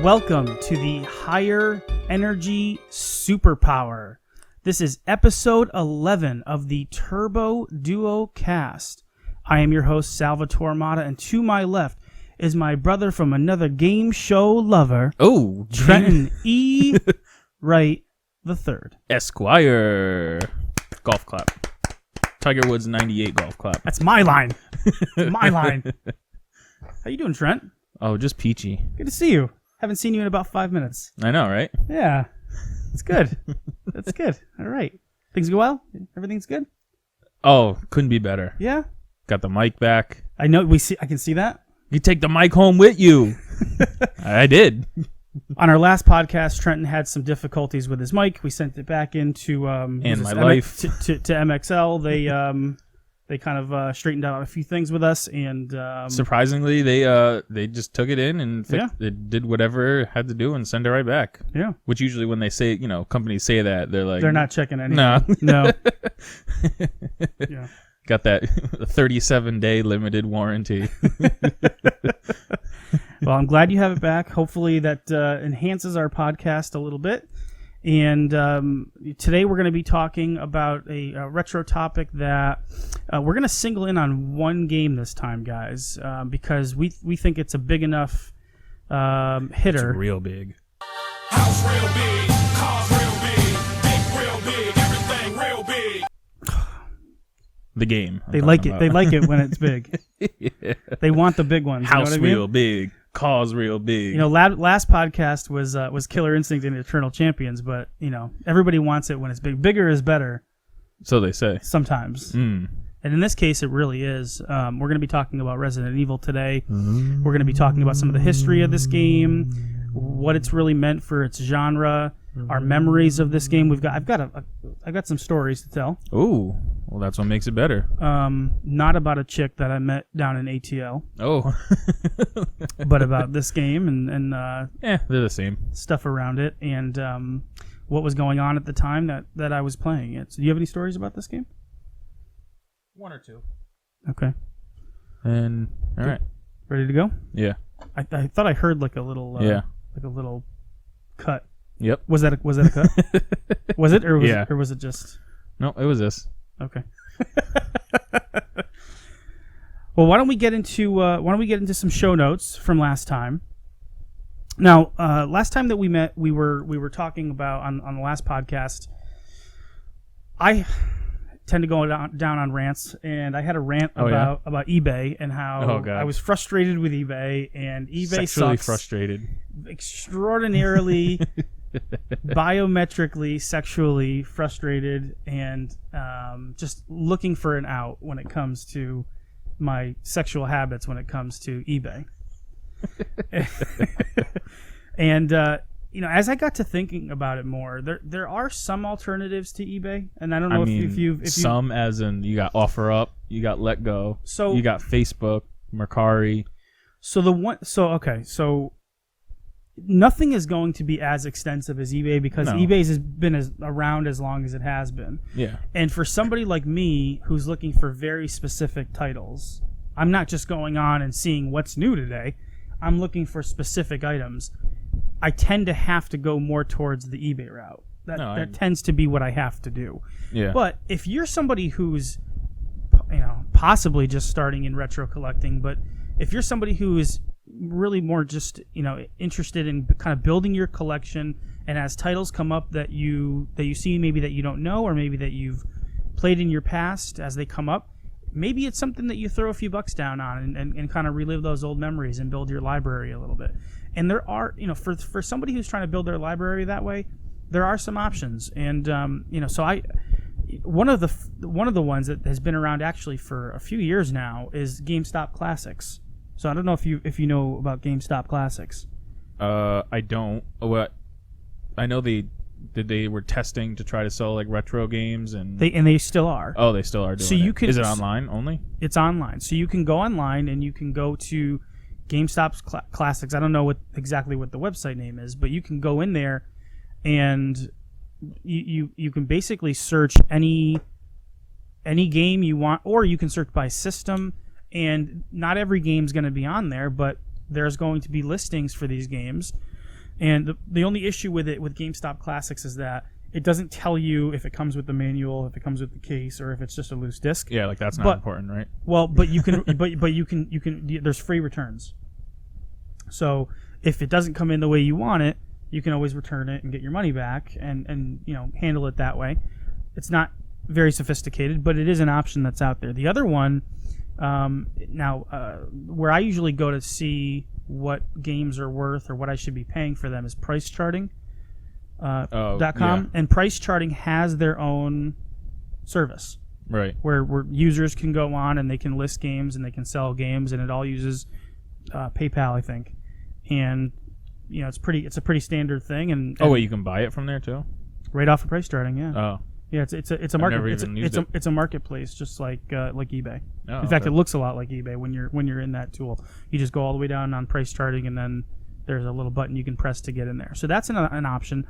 Welcome to the Higher Energy Superpower. This is episode 11 of the Turbo Duo Cast. I am your host, Salvatore Mata, and to my left is my brother from another game show lover, Trenton E. Wright III. Esquire. Golf clap. Tiger Woods 98 golf clap. That's my line. My line. How you doing, Trent? Oh, just peachy. Good to see you. Haven't seen you in about 5 minutes. I know, right? Yeah. That's good. That's good. All right. Things go well? Everything's good? Oh, couldn't be better. Yeah? Got the mic back. I know. I can see that. You take the mic home with you. I did. On our last podcast, Trenton had some difficulties with his mic. We sent it back into life to MXL. They kind of straightened out a few things with us, and surprisingly, they just took it in and it did whatever it had to do and send it right back. Yeah. Which usually when they say, companies say that, they're like, they're not checking anything. No. Yeah. Got that 37-day limited warranty. Well, I'm glad you have it back. Hopefully that enhances our podcast a little bit. And today we're going to be talking about a retro topic that we're going to single in on one game this time, guys, because we think it's a big enough hitter. It's real big. House real big, cars real big, everything real big. The game. They like it. They like it when it's big. Yeah. They want the big ones. House you know what I mean? real big. Cause real big. Last podcast was Killer Instinct and Eternal Champions, but everybody wants it when it's big. Bigger is better. So they say. Sometimes. And in this case, it really is. We're going to be talking about Resident Evil today. We're going to be talking about some of the history of this game, what it's really meant for its genre, our memories of this game. I've got some stories to tell. Ooh, well, that's what makes it better. Not about a chick that I met down in ATL. Oh, but about this game and they're the same stuff around it and what was going on at the time that I was playing it. So do you have any stories about this game? One or two. Okay. And all right, ready to go? Yeah. I thought I heard like a little like a little cut. Yep. Was that a cut? Was it or was it just? No, it was this. Okay. Well, why don't we get into some show notes from last time? Now, last time that we met, we were talking about on the last podcast. I tend to go down on rants, and I had a rant about eBay and how I was frustrated with eBay, and eBay sexually sucks frustrated, extraordinarily, biometrically, sexually frustrated, and just looking for an out when it comes to my sexual habits when it comes to eBay. And as I got to thinking about it more, there are some alternatives to eBay, and I don't know if you some as in you got OfferUp, you got Let Go, so you got Facebook, Mercari. So nothing is going to be as extensive as eBay because eBay has been around as long as it has been. Yeah. And for somebody like me who's looking for very specific titles, I'm not just going on and seeing what's new today. I'm looking for specific items. I tend to have to go more towards the eBay route. That tends to be what I have to do. Yeah. But if you're somebody who's possibly just starting in retro collecting, but if you're somebody who is really more just interested in kind of building your collection, and as titles come up that you see maybe that you don't know or maybe that you've played in your past as they come up, maybe it's something that you throw a few bucks down on and kind of relive those old memories and build your library a little bit. And there are for somebody who's trying to build their library that way, there are some options. And so one of the ones that has been around actually for a few years now is GameStop Classics. So I don't know if you know about GameStop Classics. I don't. What I know they were testing to try to sell like retro games and they still are. Oh, they still are doing so you it. Can, is it online only? It's online. So you can go online and you can go to GameStop's Classics. I don't know exactly what the website name is, but you can go in there and you can basically search any game you want, or you can search by system. And not every game's going to be on there, but there's going to be listings for these games. And the only issue with it with GameStop Classics is that it doesn't tell you if it comes with the manual, if it comes with the case, or if it's just a loose disc. Yeah, like that's not But- important, right? Well, but you can, but you can. There's free returns. So if it doesn't come in the way you want it, you can always return it and get your money back, and handle it that way. It's not very sophisticated, but it is an option that's out there. The other one, where I usually go to see what games are worth or what I should be paying for them is PriceCharting. .com, yeah. and Price Charting has their own service Right. where users can go on and they can list games and they can sell games, and it all uses PayPal, I think. And it's a pretty standard thing. And Oh wait, you can buy it from there too. right off of Price Charting, yeah, Oh. yeah. It's a I've market. never It's even used it. it's a marketplace, just like eBay. Oh, In fact, okay. it looks a lot like eBay when you're in that tool. You just go all the way down on Price Charting, and then there's a little button you can press to get in there. So that's an option.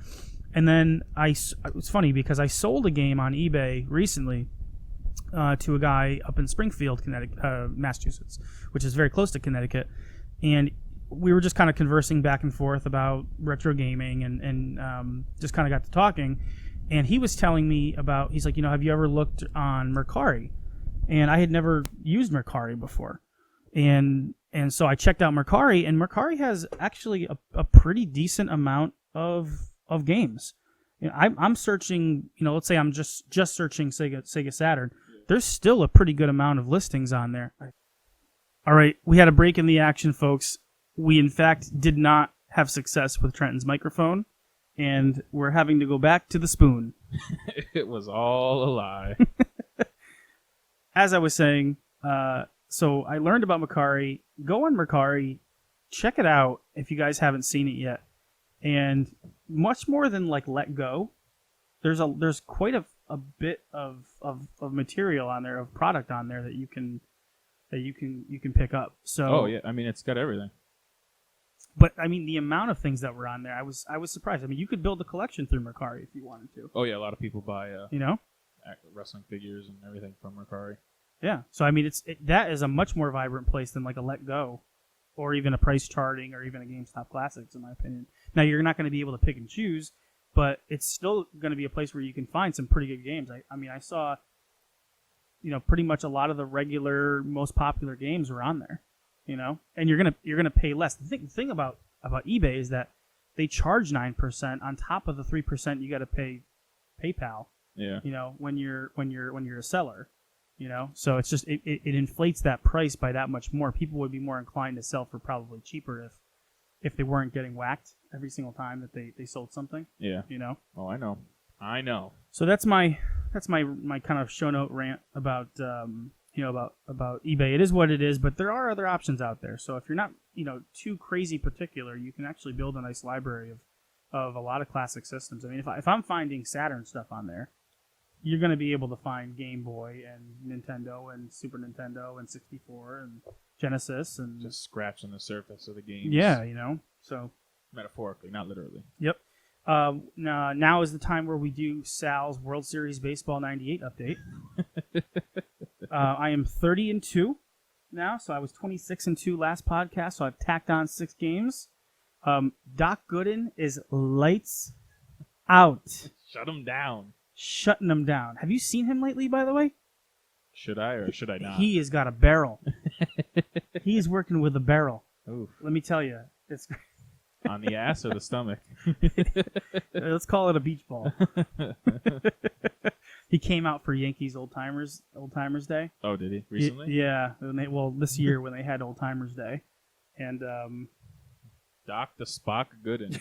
And then it's funny because I sold a game on eBay recently to a guy up in Springfield, Connecticut, Massachusetts, which is very close to Connecticut, and we were just kind of conversing back and forth about retro gaming, and just kind of got to talking. And he was telling me about, he's like, have you ever looked on Mercari? And I had never used Mercari before. And so I checked out Mercari, and Mercari has actually a pretty decent amount of games. I'm searching, let's say I'm just searching Sega Saturn. There's still a pretty good amount of listings on there. All right, we had a break in the action, folks. We, in fact, did not have success with Trenton's microphone, and we're having to go back to the spoon. It was all a lie. As I was saying, so I learned about Mercari. Go on Mercari, check it out if you guys haven't seen it yet. And much more than like Let Go, there's quite a bit of material on there, of product on there that you can pick up. So Oh yeah, I mean it's got everything. But I mean the amount of things that were on there, I was surprised. I mean you could build a collection through Mercari if you wanted to. Oh yeah, a lot of people buy wrestling figures and everything from Mercari. Yeah. So I mean that is a much more vibrant place than like a Let Go, or even a Price Charting, or even a GameStop Classics, in my opinion. Now you're not going to be able to pick and choose, but it's still going to be a place where you can find some pretty good games. I mean, I saw, pretty much a lot of the regular, most popular games were on there, and you're gonna pay less. The thing about eBay is that they charge 9% on top of the 3% you got to pay PayPal. Yeah. When you're a seller, so it's just it inflates that price by that much more. People would be more inclined to sell for probably cheaper if they weren't getting whacked every single time that they sold something. Yeah. Oh, I know. So that's my kind of show note rant about about eBay. It is what it is, but there are other options out there. So if you're not too crazy particular, you can actually build a nice library of a lot of classic systems. I mean, if I'm finding Saturn stuff on there, you're going to be able to find Game Boy and Nintendo and Super Nintendo and 64 and Genesis and Just scratching the surface of the game. yeah, so Metaphorically, not literally. yep. Now is the time where we do Sal's World Series Baseball '98 update. I am 30-2 now, so I was 26-2 last podcast, so I've tacked on 6 games. Doc Gooden is lights out, Shut him down. shutting them down. Have you seen him lately, by the way? Should I or should I not? He has got a barrel. He's working with a barrel. Oof. Let me tell you, it's On the ass or the stomach? let's call it a beach ball. He came out for Yankees Old Timers Day. Oh, did he? Recently? Yeah. This year when they had Old Timers Day, and Doc the Spock Gooden.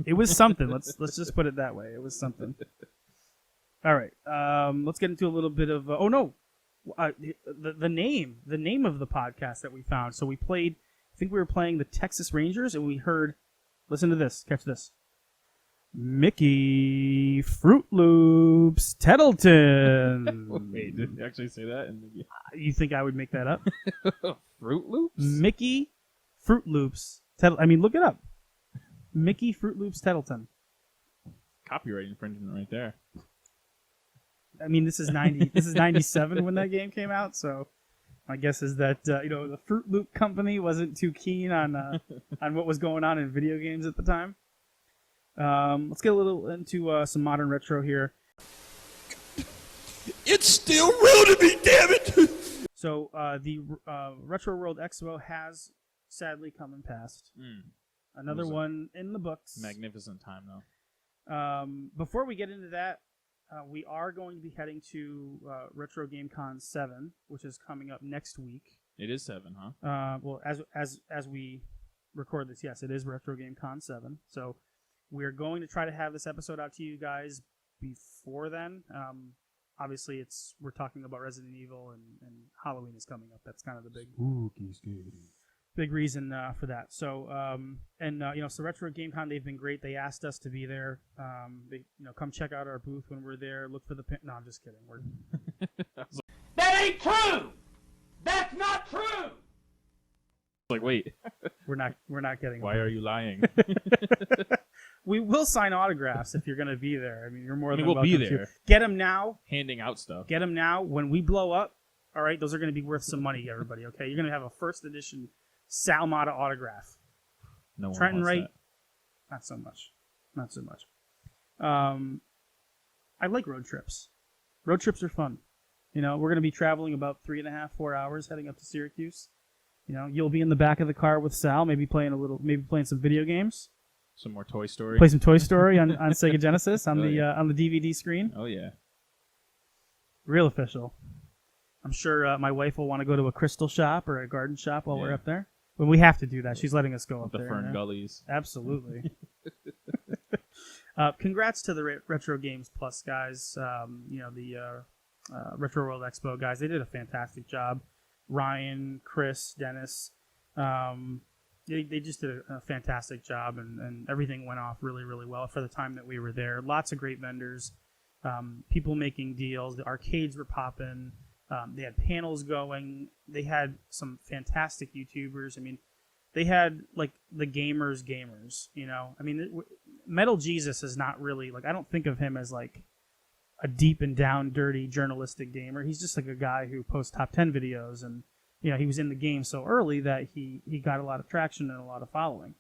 it was something. Let's just put it that way. It was something. All right. Let's get into a little bit of. The name of the podcast that we found. So we played. I think we were playing the Texas Rangers, and we heard. Listen to this. Catch this. Mickey Fruit Loops Tettleton. Wait, did you actually say that? You think I would make that up? Fruit Loops? Mickey Fruit Loops Tettleton. I mean, look it up. Mickey Fruit Loops Tettleton. Copyright infringement right there. I mean, this is 90. This is 97 when that game came out. So my guess is that the Fruit Loop company wasn't too keen on what was going on in video games at the time. Let's get a little into some modern retro here. It's still real to me, damn it! So the Retro World Expo has sadly come and passed. Another Was it? one in the books. Magnificent time though. Before we get into that, we are going to be heading to Retro Game Con 7, which is coming up next week. It is 7, huh? Well, as we record this, yes, it is Retro Game Con 7. So we're going to try to have this episode out to you guys before then. Obviously, we're talking about Resident Evil and Halloween is coming up. That's kind of the big reason for that. So so Retro Game Con, they've been great. They asked us to be there. They come check out our booth when we're there. Look for the pin. No, I'm just kidding. That ain't true! That's not true! Like, wait, We're not getting. why are you lying? We will sign autographs if you're going to be there. I mean, you're more than we'll welcome be to. there. Get them now. Handing out stuff. Get them now. When we blow up, all right, those are going to be worth some money, everybody, okay? You're going to have a first edition Sal Mata autograph. No one Trenton wants Wright, that. not so much. I like road trips. Road trips are fun. We're going to be traveling about 3.5, 4 hours heading up to Syracuse. You'll be in the back of the car with Sal, maybe playing some video games. Some more Toy Story. Play some Toy Story on Sega Genesis on Oh, the yeah. on the DVD screen. Oh yeah. Real official. I'm sure my wife will want to go to a crystal shop or a garden shop while we're Yeah. up there. But we have to do that. She's letting us go up The there. Fern yeah. Gullies. Absolutely. Congrats to the Retro Games Plus guys. The Retro World Expo guys. They did a fantastic job. Ryan, Chris, Dennis. They just did a fantastic job, and everything went off really, really well for the time that we were there. Lots of great vendors, people making deals. The arcades were popping. They had panels going. They had some fantastic YouTubers. I mean, they had like the gamers. I mean, Metal Jesus is not really like, I don't think of him as like a deep and down, dirty journalistic gamer. He's just like a guy who posts top 10 videos, and he was in the game so early that he got a lot of traction and a lot of following.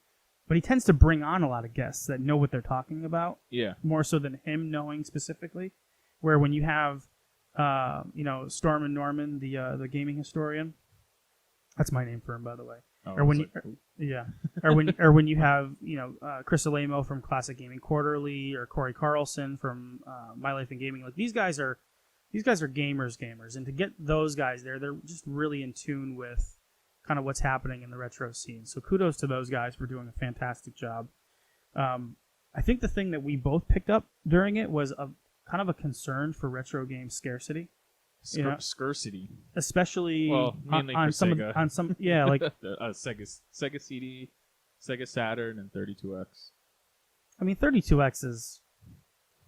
But he tends to bring on a lot of guests that know what they're talking about, Yeah. more so than him knowing specifically. Where when you have, Storm and Norman, the gaming historian, that's my name for him, by the way. Oh, Or when it's like, Yeah, or when you have Chris Alamo from Classic Gaming Quarterly, or Corey Carlson from My Life in Gaming. Like these guys are gamers, and to get those guys there, they're just really in tune with kind of what's happening in the retro scene. So kudos to those guys for doing a fantastic job. I think the thing that we both picked up during it was a kind of a concern for retro game scarcity, Scarcity. especially mainly on for some Sega. on some like Sega CD, Sega Saturn, and 32X. I mean 32X is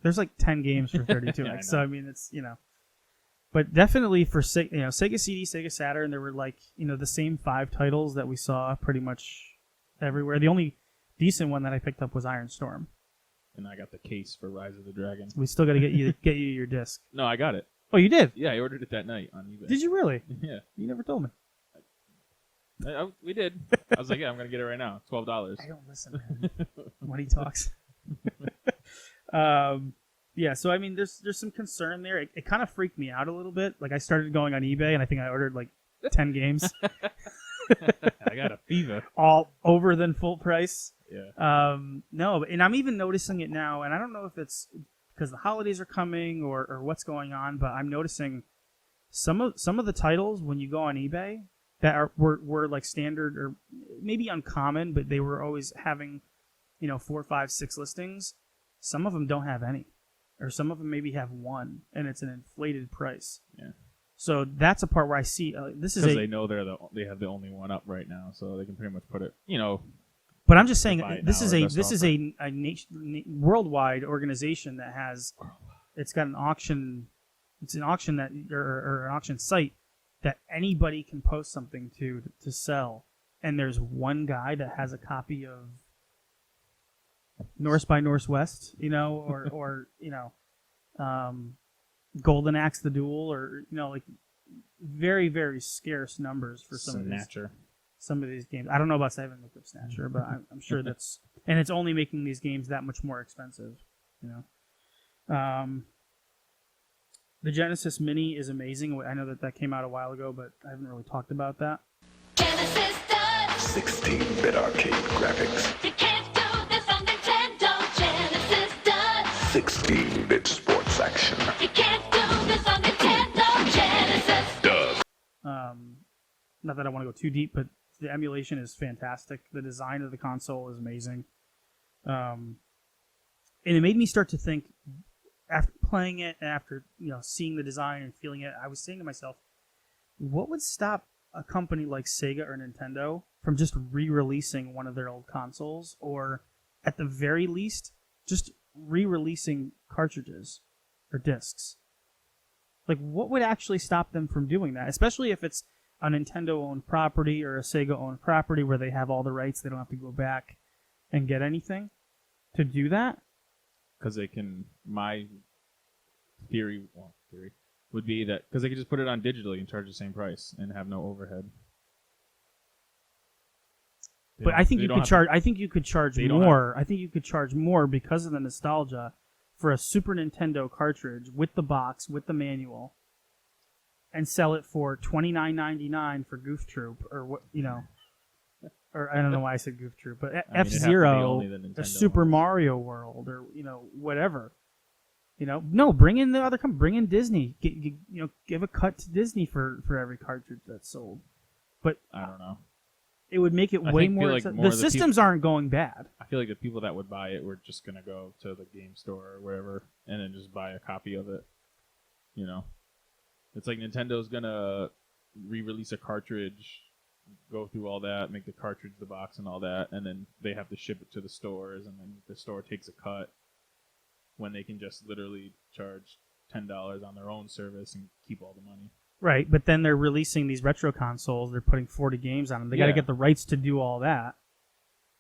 there's like 10 games for 32X, Yeah, I so know. I mean it's but definitely for Sega CD, Sega Saturn, there were like the same 5 titles that we saw pretty much everywhere. The only decent one that I picked up was Iron Storm. And I got the case for Rise of the Dragon. We still got to get you your disc. No, I got it. Oh, you did? Yeah, I ordered it that night on eBay. Did you really? Yeah. You never told me. We did. I was like, yeah, I'm going to get it right now. $12. I don't listen, man. When he talks. Yeah, so I mean, there's some concern there. It kind of freaked me out a little bit. Like I started going on eBay, and I think I ordered like 10 games, I got a fever. all over than full price. Yeah. No, and I'm even noticing it now, and I don't know if it's because the holidays are coming or what's going on, but I'm noticing some of the titles when you go on eBay that were like standard or maybe uncommon, but they were always having 4, 5, 6 listings. Some of them don't have any, or some of them maybe have one, and it's an inflated price. Yeah. So that's a part where I see this is Because they know they have the only one up right now, so they can pretty much put it. But I'm just saying buy it this now is or a best this is offer. a worldwide organization that has it's got an auction. It's an auction that or an auction site that anybody can post something to sell, and there's one guy that has a copy of North by Northwest, or Golden Axe the Duel, or like very, very scarce numbers for some of these. Snatcher. some of these games. I don't know about Seven Whip Snatcher, but I'm sure that's, and it's only making these games that much more expensive. The Genesis Mini is amazing. I know that came out a while ago, but I haven't really talked about that. Genesis does. 16-bit arcade graphics. You can't do this on Nintendo. Genesis does. 16-bit sports action. You can't do this on Nintendo. Genesis Does. Not that I want to go too deep, but the emulation is fantastic. The design of the console is amazing. And it made me start to think, after playing it and after seeing the design and feeling it, I was saying to myself, what would stop a company like Sega or Nintendo from just re-releasing one of their old consoles, or at the very least, just re-releasing cartridges or discs? Like, what would actually stop them from doing that? Especially if it's a Nintendo-owned property or a Sega-owned property where they have all the rights, they don't have to go back and get anything to do that. Because they can, my theory would be that because they could just put it on digitally and charge the same price and have no overhead. But I think you could charge. I think you could charge more. I think you could charge more because of the nostalgia for a Super Nintendo cartridge with the box, with the manual, and sell it for $29.99 for Goof Troop, or what or I don't know why I said Goof Troop, but F-Zero, or Super Mario World, or whatever. No, bring in the other company, bring in Disney. Give a cut to Disney for every cartridge that's sold. But I don't know. It would make it way more. The systems aren't going bad. I feel like the people that would buy it were just gonna go to the game store or wherever and then just buy a copy of it. It's like Nintendo's gonna re-release a cartridge, go through all that, make the cartridge the box and all that, and then they have to ship it to the stores, and then the store takes a cut when they can just literally charge $10 on their own service and keep all the money. Right, but then they're releasing these retro consoles. They're putting 40 games on them. They got to get the rights to do all that.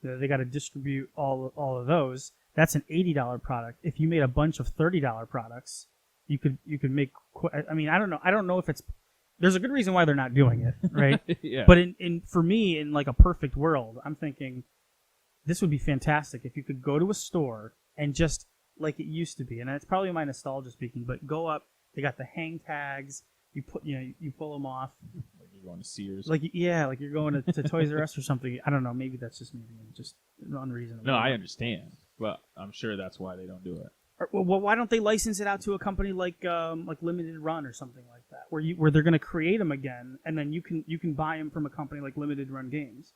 They got to distribute all of those. That's an $80 product. If you made a bunch of $30 products, you could make. I mean, I don't know. I don't know if it's. There's a good reason why they're not doing it, right? Yeah. But for me, in like a perfect world, I'm thinking this would be fantastic if you could go to a store and just like it used to be, and it's probably my nostalgia speaking, but go up. They got the hang tags. You pull them off. Like you're going to Sears. Like you're going to Toys R Us or something. I don't know. Maybe that's just me being just unreasonable. No, I understand, but I'm sure that's why they don't do it. Well, why don't they license it out to a company like Limited Run or something like that, where they're going to create them again, and then you can buy them from a company like Limited Run Games.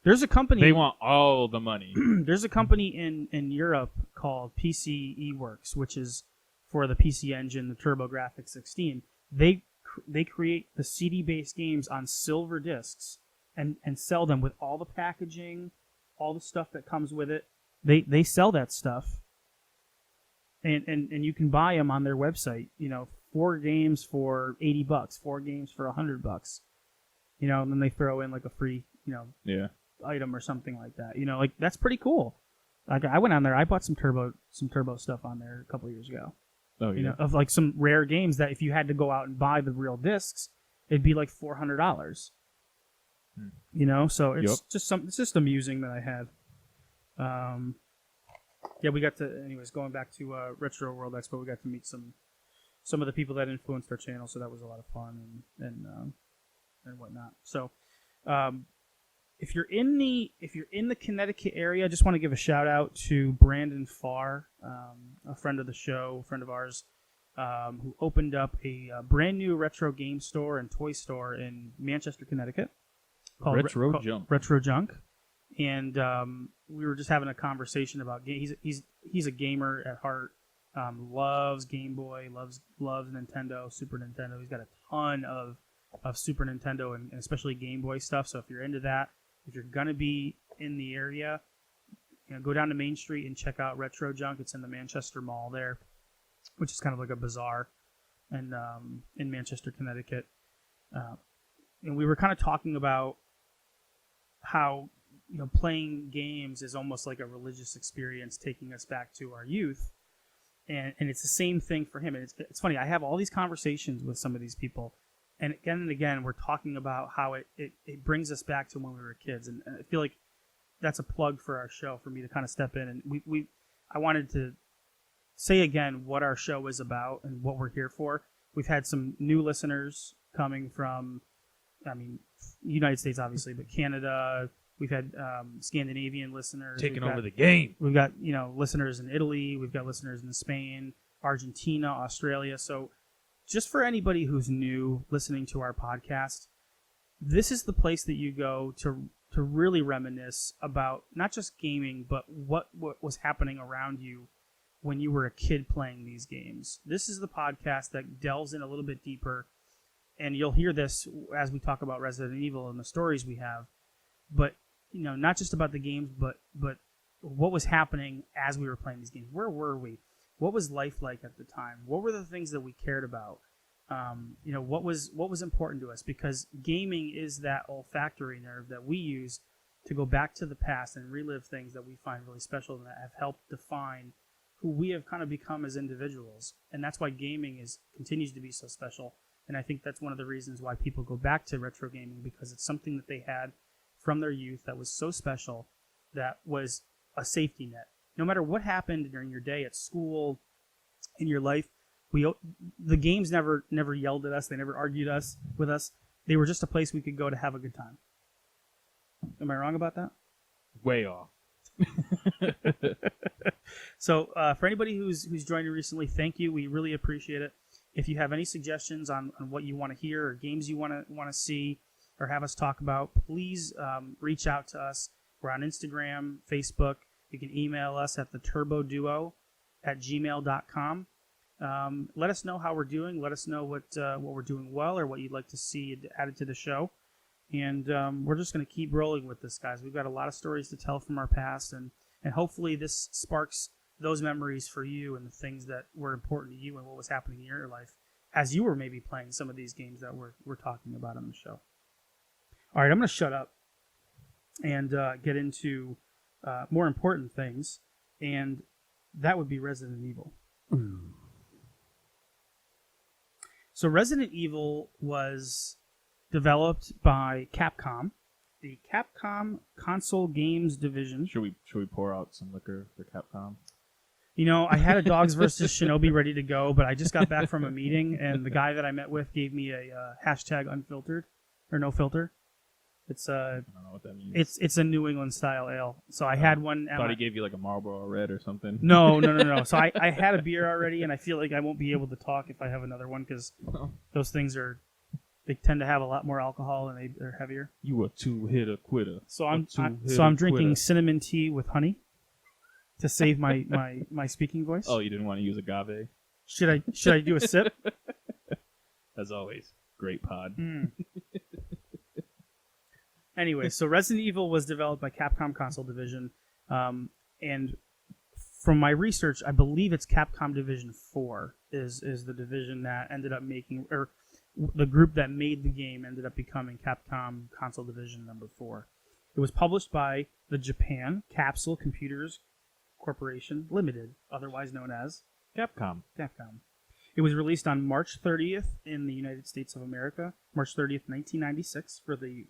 There's a company. They want all the money. There's a company in Europe called PCE Works, which is for the PC Engine, the TurboGrafx 16. They create the CD-based games on silver discs and sell them with all the packaging, all the stuff that comes with it. They sell that stuff, and you can buy them on their website. 4 games for $80, 4 games for $100. And then they throw in like a free item or something like that. Like that's pretty cool. Like I went on there, I bought some turbo stuff on there a couple years ago. Oh, yeah. Of like some rare games that if you had to go out and buy the real discs, it'd be like $400. So it's it's just amusing that I had. We got to, anyways, going back to Retro World Expo, we got to meet some of the people that influenced our channel, so that was a lot of fun and whatnot. So, if you're in the Connecticut area, I just want to give a shout out to Brandon Farr, a friend of the show, a friend of ours, who opened up a brand new retro game store and toy store in Manchester, Connecticut, called Retro Junk. And we were just having a conversation about games. He's a gamer at heart. Loves Game Boy, loves Nintendo, Super Nintendo. He's got a ton of Super Nintendo and especially Game Boy stuff. So if you're into that, if you're gonna be in the area, go down to Main Street and check out Retro Junk. It's in the Manchester Mall there, which is kind of like a bazaar, and in Manchester, Connecticut. And we were kind of talking about how playing games is almost like a religious experience, taking us back to our youth, and it's the same thing for him. And it's funny. I have all these conversations with some of these people, And again, we're talking about how it brings us back to when we were kids. And I feel like that's a plug for our show for me to kind of step in. And I wanted to say again what our show is about and what we're here for. We've had some new listeners coming from, United States, obviously, but Canada. We've had Scandinavian listeners. Taking We've over got- the game. We've got, listeners in Italy. We've got listeners in Spain, Argentina, Australia. So just for anybody who's new listening to our podcast, this is the place that you go to really reminisce about not just gaming, but what was happening around you when you were a kid playing these games. This is the podcast that delves in a little bit deeper, and you'll hear this as we talk about Resident Evil and the stories we have. But not just about the games, but what was happening as we were playing these games. Where were we? What was life like at the time? What were the things that we cared about? What was important to us? Because gaming is that olfactory nerve that we use to go back to the past and relive things that we find really special and that have helped define who we have kind of become as individuals. And that's why gaming continues to be so special. And I think that's one of the reasons why people go back to retro gaming, because it's something that they had from their youth that was so special, that was a safety net. No matter what happened during your day at school, in your life, the games never yelled at us. They never argued with us. They were just a place we could go to have a good time. Am I wrong about that? Way off. So for anybody who's joined recently, thank you. We really appreciate it. If you have any suggestions on what you want to hear or games you want to see or have us talk about, please reach out to us. We're on Instagram, Facebook. You can email us at theturboduo@gmail.com. Let us know how we're doing. Let us know what we're doing well or what you'd like to see added to the show. And we're just going to keep rolling with this, guys. We've got a lot of stories to tell from our past, and hopefully this sparks those memories for you and the things that were important to you and what was happening in your life as you were maybe playing some of these games that we're talking about on the show. All right, I'm going to shut up and get into more important things, and that would be Resident Evil. So Resident Evil was developed by Capcom, the Capcom Console Games Division. Should we pour out some liquor for Capcom? I had a Dogs vs. Shinobi ready to go, but I just got back from a meeting, and the guy that I met with gave me a hashtag unfiltered, or no filter. It's I don't know what that means. it's a New England style ale. So I had one. Thought he gave you like a Marlboro Red or something. No. So I had a beer already, and I feel like I won't be able to talk if I have another one, because those things they tend to have a lot more alcohol and they're heavier. You a two-hitter quitter. So I'm drinking cinnamon tea with honey to save my speaking voice. Oh, you didn't want to use agave? Should I do a sip? As always, great pod. Anyway, so Resident Evil was developed by Capcom Console Division, and from my research, I believe it's Capcom Division 4 is the division that ended up making, or the group that made the game ended up becoming Capcom Console Division number 4. It was published by the Japan Capsule Computers Corporation Limited, otherwise known as Capcom. Capcom. It was released on March 30th in the United States of America, March 30th, 1996 for the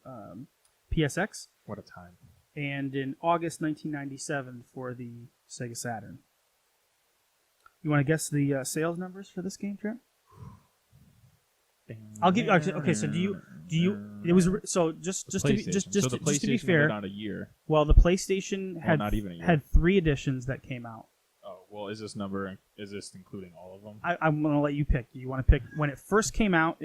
PSX, What a time. and in August 1997 for the Sega Saturn. You want to guess the sales numbers for this game, Trent? I'll give. Okay, so do you? It was so just to be PlayStation. just So the to be PlayStation fair. went out a year. Well, the PlayStation had not even a year. had 3 editions that came out. Oh, well, is this including all of them? I'm going to let you pick. Do you want to pick when it first came out?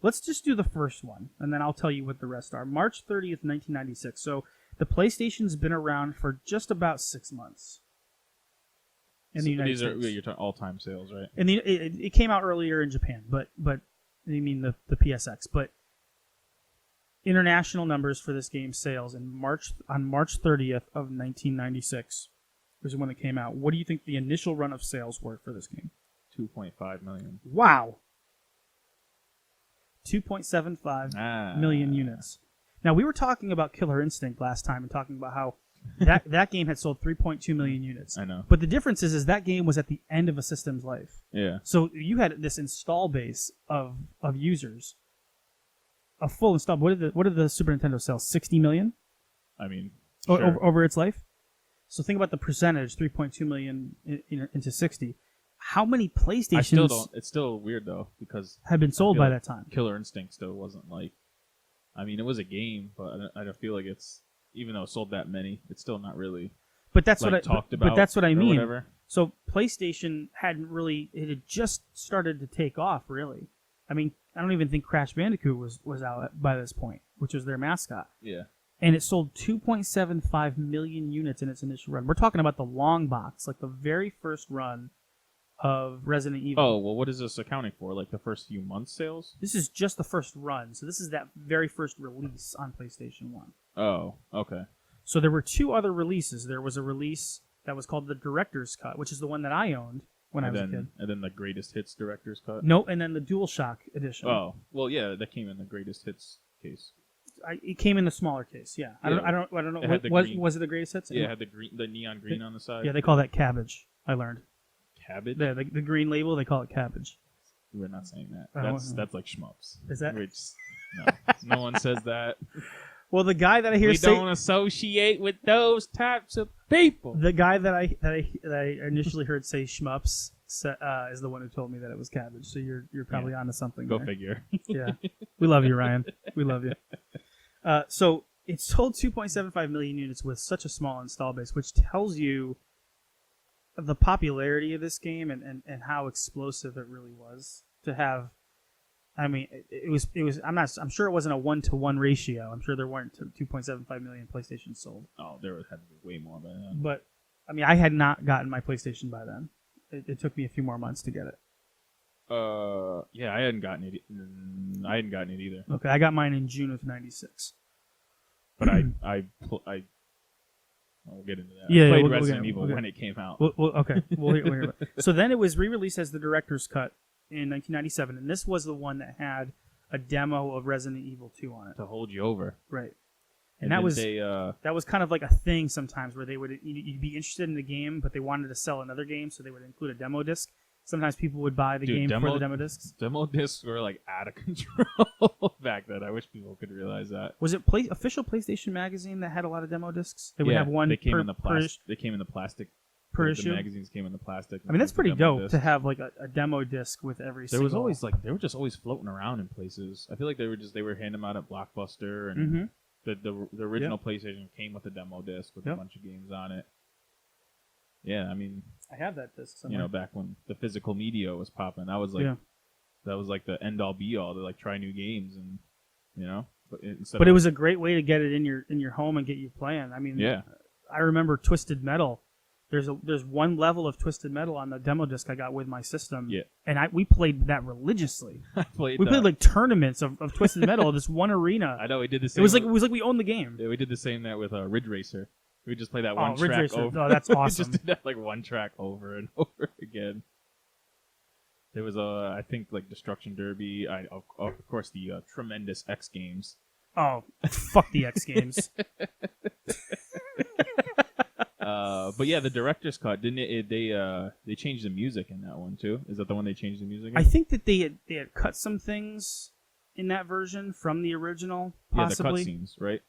Let's just do the first one, and then I'll tell you what the rest are. March 30th, 1996. So the PlayStation's been around for just about 6 months in the United these States. are your all-time sales, right? And it came out earlier in Japan, but I mean the PSX. But international numbers for this game's sales on March 30th of 1996 was when it came out. What do you think the initial run of sales were for this game? 2.5 million. Wow. 2.75 million units. Now, we were talking about Killer Instinct last time and talking about how that game had sold 3.2 million units. I know. But the difference is that game was at the end of a system's life. Yeah. So you had this install base of users a full install. What did the Super Nintendo sell? 60 million I mean, O- sure. over its life. So think about the percentage: 3.2 million into 60. How many PlayStations I still don't. It's still weird though because have been sold feel by like that time? Killer Instinct still wasn't like. I mean, it was a game, but I don't feel like it's even though it sold that many, it's still not really But that's like what I talked about. But that's what I or mean. Whatever. So PlayStation hadn't really. It had just started to take off. Really, I mean, I don't even think Crash Bandicoot was out by this point, which was their mascot. Yeah. And it sold 2.75 million units in its initial run. We're talking about the long box, like the very first run of Resident Evil. Oh well, what is this accounting for? Like the first few months sales? This is just the first run. So this is that very first release on PlayStation 1. Oh, okay. So there were two other releases. There was a release that was called the Director's Cut, which is the one that I owned when I was a kid. And then the Greatest Hits Director's Cut. No, and then the DualShock edition. Oh, well, yeah, that came in the Greatest Hits case. It came in the smaller case. Yeah, I don't know. It had the green. Was it the greatest hits? Yeah, it had the neon green on the side. Yeah, they call that cabbage. I learned. Cabbage. The green label, they call it cabbage. We're not saying that. Oh, That's like schmups. Is that? We're just, no one says that. Well, the guy that I hear We say don't associate with those types of people. the guy that I initially heard say schmups is the one who told me that it was cabbage. So you're probably onto something. Go there. figure. Yeah, we love you, Ryan. We love you. So it sold 2.75 million units with such a small install base, which tells you the popularity of this game and how explosive it really was to have. I mean, it was. I'm sure it wasn't a 1-to-1 ratio. I'm sure there weren't 2.75 million PlayStations sold. Oh, there had to be way more by then. But I mean, I had not gotten my PlayStation by then. It took me a few more months to get it. Yeah, I hadn't gotten it. I hadn't gotten it either. Okay, I got mine in June of '96. But we'll get into that. Yeah, I played we'll Resident get- Evil we'll get- when it came out. Okay, we'll hear about it. So then it was re-released as the director's cut in 1997, and this was the one that had a demo of Resident Evil 2 on it. To hold you over. Right. And that then was they, that was kind of like a thing sometimes where they would you'd be interested in the game, but they wanted to sell another game, so they would include a demo disc. Sometimes people would buy the game for the demo discs. Demo discs were like out of control back then. I wish people could realize that. Was it official PlayStation Magazine that had a lot of demo discs? They would have one They came per, in the plastic. They came in the plastic. per The issue. magazines came in the plastic. I mean, that's pretty demo dope discs. to have like a demo disc with every. There was single... always they were just always floating around in places. I feel like they were handing them out at Blockbuster, and Mhm. the original PlayStation came with a demo disc with a Yep. bunch of games on it. Yeah, I mean, I have that disc somewhere. you know, back when the physical media was popping, that was like Yeah. that was like the end all be all to like try new games, and you know, But it was a great way to get it in your home and get you playing. I mean, yeah. I remember Twisted Metal. There's one level of Twisted Metal on the demo disc I got with my system. Yeah. And we played that religiously. I played. We played like tournaments of Twisted Metal. This one arena. I know we did the It same. was like we owned the game. yeah, we did the same that with Ridge Racer. We just played that Oh, one Ridge track Racer. over. Oh, that's we awesome. just did that like one track over and over again. There was I think like Destruction Derby. Of course the tremendous X Games. Oh, fuck the X Games. But yeah, the director's cut didn't it? They changed the music in that one too. Is that the one they changed the music in? I think that they had cut some things in that version from the original, possibly. Yeah, the cutscenes, right?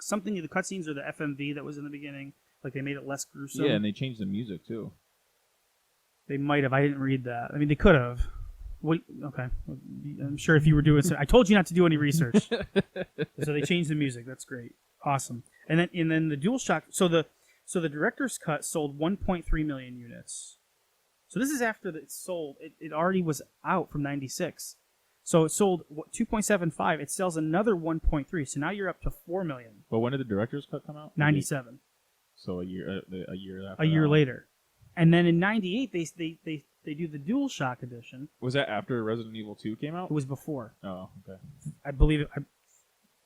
Something in the cutscenes or the FMV that was in the beginning, like they made it less gruesome. Yeah, and they changed the music too. They might have. I didn't read that. I mean, they could have. Wait, okay. I'm sure if you were doing, I told you not to do any research. So they changed the music. That's great. Awesome. And then the DualShock. So the director's cut sold 1.3 million units. So this is after it sold. It already was out from '96. So it sold 2.75. It sells another 1.3. So now you're up to 4 million. But when did the director's cut come out? 97. So a year after. A year that one. later. And then in '98 they do the DualShock edition. Was that after Resident Evil 2 came out? It was before. Oh, okay. I believe it.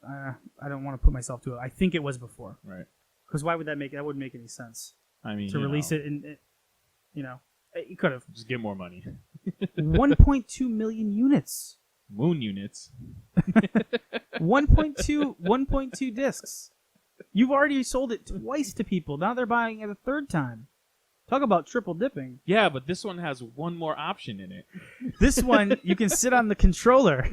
I don't want to put myself to it. I think it was before. Right. Because why would that make? That wouldn't make any sense I mean, to release it in. You know, you could have Just get more money. 1.2 million units. Moon units. 1.2 discs. You've already sold it twice to people. Now they're buying it a third time. Talk about triple dipping. Yeah, but this one has one more option in it. This one you can sit on the controller.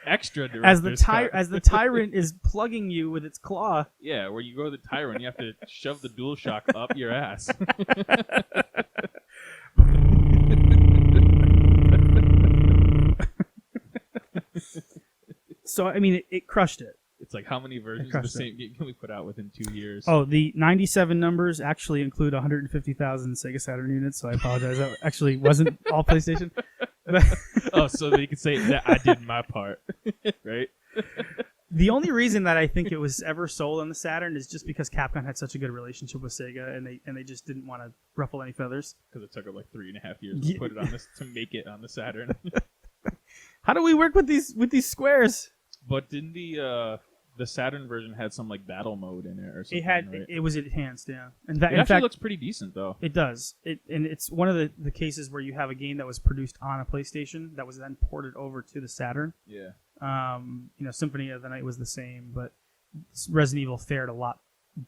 extra as the director's cut. as the tyrant is plugging you with its claw. Yeah, where you go to the tyrant, you have to shove the DualShock up your ass. So I mean, it crushed it. It's like, how many versions of the crushed it. same game can we put out within 2 years? Oh, the 97 numbers actually include 150,000 Sega Saturn units, so I apologize. That actually wasn't all PlayStation. But Oh, so they can say that I did my part, right? the only reason that I think it was ever sold on the Saturn is just because Capcom had such a good relationship with Sega, and they just didn't want to ruffle any feathers. Because it took them like 3.5 years Yeah. to put it on this to make it on the Saturn. How do we work with these squares? But didn't the Saturn version had some like battle mode in it or something? It had right? it was enhanced, yeah. And It that, in actually fact, looks pretty decent though. it does. And it's one of the cases where you have a game that was produced on a PlayStation that was then ported over to the Saturn. Yeah. Symphony of the Night was the same, but Resident Evil fared a lot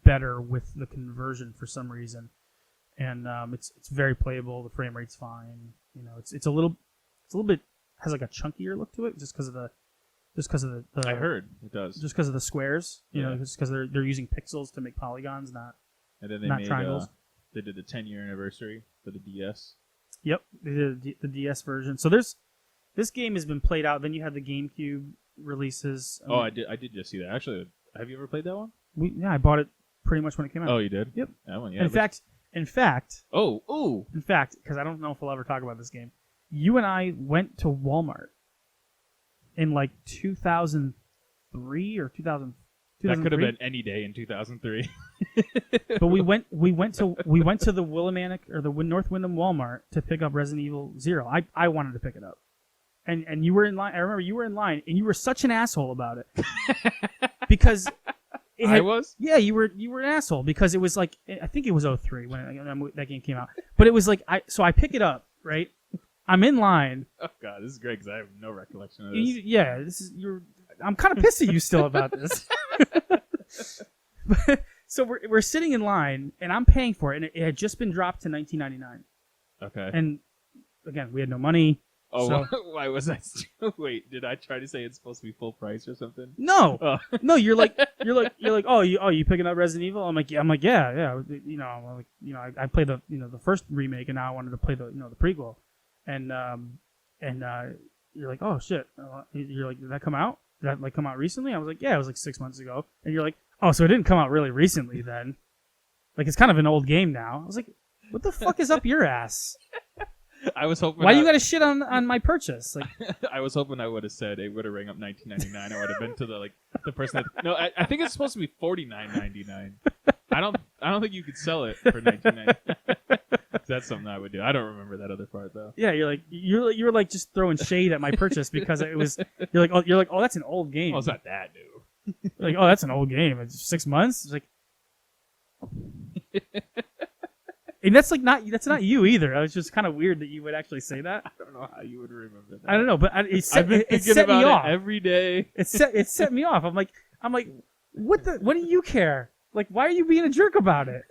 better with the conversion for some reason. And it's very playable. The frame rate's fine. It's a little bit has like a chunkier look to it just because of the I heard it does. just because of the squares. Yeah. Just because they're using pixels to make polygons, not. And then they not made triangles. they did the 10-year anniversary for the DS. Yep, they did the DS version. So this game has been played out. Then you had the GameCube releases. Oh, I did just see that. Actually, have you ever played that one? I bought it pretty much when it came out. Oh, you did? Yep. That one, yeah. in fact, Oh, because I don't know if we'll ever talk about this game. You and I went to Walmart in like 2003 or 2000. that could have 2003? been any day in 2003. But we went to the Willimantic or the North Wyndham Walmart to pick up Resident Evil 0. I wanted to pick it up, and you were in line. I remember you were in line, and you were such an asshole about it because I was? Yeah, you were an asshole because it was like I think it was 03 when that game came out. But it was like I pick it up, right? I'm in line. Oh god, this is great because I have no recollection of this. I'm kind of pissed at you still about this. So we're sitting in line, and I'm paying for it, and it had just been dropped to $19.99. Okay. And again, we had no money. Oh, so- why was I? Wait, did I try to say it's supposed to be full price or something? No, Oh. no, you're like, oh, you picking up Resident Evil? I'm like, yeah, I played the first remake, and now I wanted to play the prequel, and you're like, oh shit, you're like, did that come out? Did that like come out recently? I was like, yeah, it was like 6 months ago, and you're like, oh, so it didn't come out really recently then, like it's kind of an old game now. I was like, what the fuck is up your ass? I was hoping. Why you got to shit on my purchase? Like, I was hoping I would have said it would have rang up $19.99. I would have been to the person that. No, I think it's supposed to be $49.99. I don't think you could sell it for $19.99. That's something I would do. I don't remember that other part though. yeah, you're like just throwing shade at my purchase because it was. You're like, oh, that's an old game. Well, it's not that new. Like, oh, that's an old game. It's 6 months. It's like, and that's not you either. It was just kind of weird that you would actually say that. I don't know how you would remember that. I don't know, but it I've been it thinking set about me off. it every day. It set me off. I'm like, what do you care? Like, why are you being a jerk about it?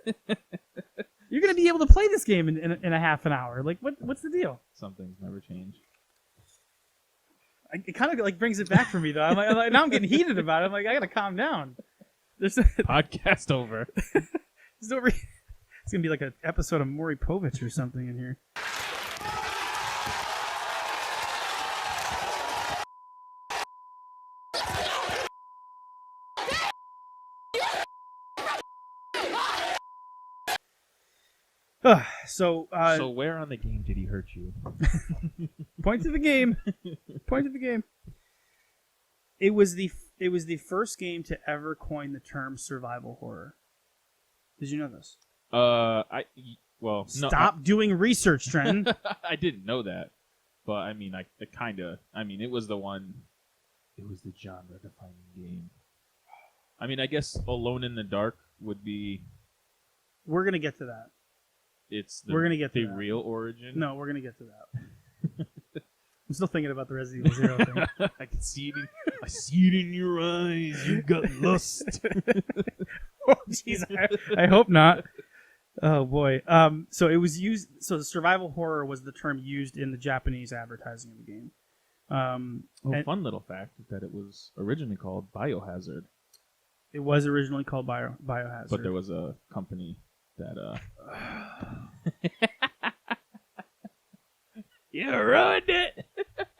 You're gonna be able to play this game in a half an hour. Like, what's the deal? Some things never change. It kind of like brings it back for me though. I'm like, now I'm getting heated about it. I'm like, I gotta calm down. There's Podcast over. no it's gonna be like an episode of Maury Povich or something in here. So where on the game did he hurt you? point to the game. Point to the game. It was the first game to ever coin the term survival horror. Did you know this? No, Stop doing research, Trenton. I didn't know that, but I mean, it was the one. It was the genre-defining game. I mean, I guess Alone in the Dark would be. We're gonna get to that. We're gonna get to the that. real origin. No, we're gonna get to that. I'm still thinking about the Resident Evil 0 thing. I can see it. I see it in your eyes. You got lust. Oh, jeez, I hope not. Oh boy. So it was used. So the survival horror was the term used in the Japanese advertising of the game. And Fun little fact that it was originally called Biohazard, it was originally called Biohazard. but there was a company that you ruined it.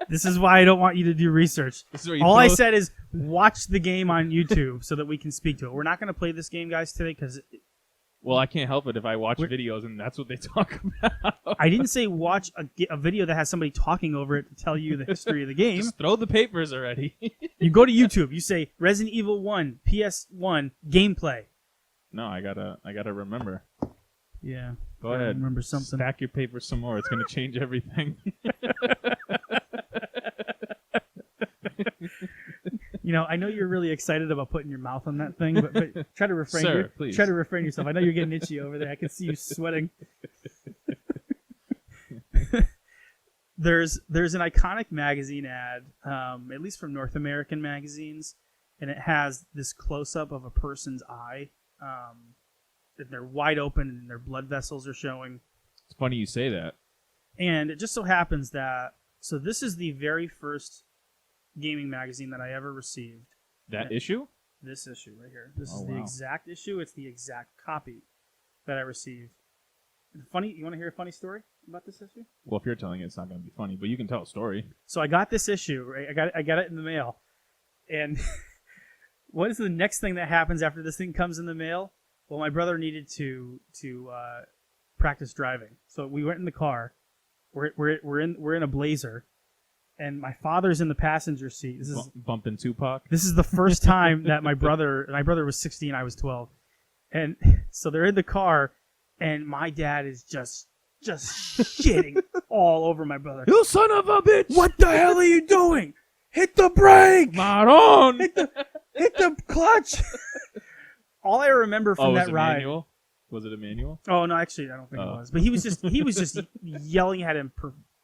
This is why I don't want you to do research. This is where you All I throw- said is watch the game on YouTube so that we can speak to it. We're not going to play this game, guys, today because Well, I can't help it if I watch We're- videos and that's what they talk about. I didn't say watch a video that has somebody talking over it to tell you the history of the game. Just throw the papers already. You go to YouTube. You say Resident Evil 1 PS1 gameplay. No, I gotta remember. Yeah. Go Gotta ahead. remember something. Stack your papers some more. It's gonna change everything. You know, I know you're really excited about putting your mouth on that thing, but try to refrain. Sir, please. Try to refrain yourself. I know you're getting itchy over there. I can see you sweating. There's an iconic magazine ad, at least from North American magazines, and it has this close up of a person's eye. And they're wide open and their blood vessels are showing. It's funny you say that. And it just so happens that this is the very first gaming magazine that I ever received. That Yeah. issue? This issue right here. This Oh, is the wow. exact issue. It's the exact copy that I received. Funny, you want to hear a funny story about this issue? Well, if you're telling it, it's not gonna be funny, but you can tell a story. So I got this issue, right? I got it in the mail. And what is the next thing that happens after this thing comes in the mail? Well, my brother needed to practice driving. So we went in the car. We're in a Blazer. And my father's in the passenger seat. This is Bumping Tupac. This is the first time that my brother was 16, I was 12. And so they're in the car and my dad is just shitting all over my brother. You son of a bitch! What the hell are you doing? Hit the brake! Maron! Hit the clutch! All I remember from was that it ride. manual? Was it a manual? Oh no, actually I don't think it was. But he was just yelling at him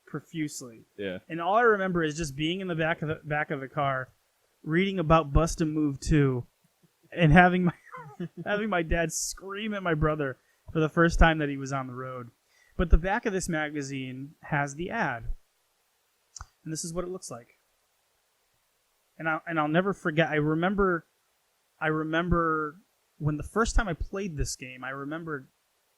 profusely. Yeah. And all I remember is just being in the back of the car, reading about Bust a Move 2, and having my dad scream at my brother for the first time that he was on the road. But the back of this magazine has the ad, and this is what it looks like. And I'll never forget. I remember when the first time I played this game. I remembered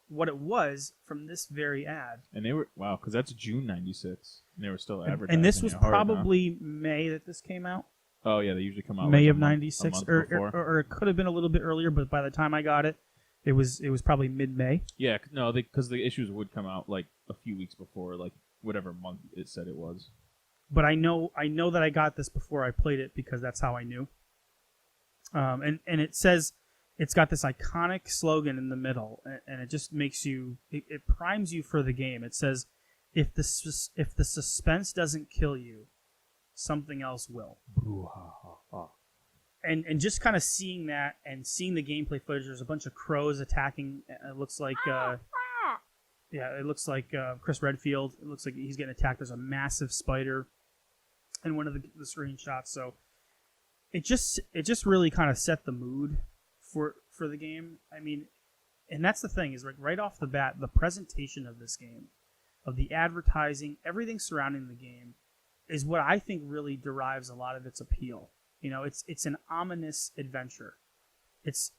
what it was from this very ad. And they were because that's June '96. And they were still advertising. And this was it hard, huh? probably May that this came out. Oh yeah, they usually come out May like of a month '96, before. or it could have been a little bit earlier. But by the time I got it, it was probably mid-May. Yeah, no, because the issues would come out like a few weeks before, like whatever month it said it was. But I know that I got this before I played it because that's how I knew. And it says it's got this iconic slogan in the middle, and it just makes you it primes you for the game. It says, if the suspense doesn't kill you, something else will. And just kind of seeing that and seeing the gameplay footage, there's a bunch of crows attacking. It looks like Chris Redfield. It looks like he's getting attacked. There's a massive spider in one of the screenshots. So it just really kind of set the mood for the game. I mean, and that's the thing is like right off the bat, the presentation of this game, of the advertising, everything surrounding the game, is what I think really derives a lot of its appeal. You know, it's an ominous adventure. It's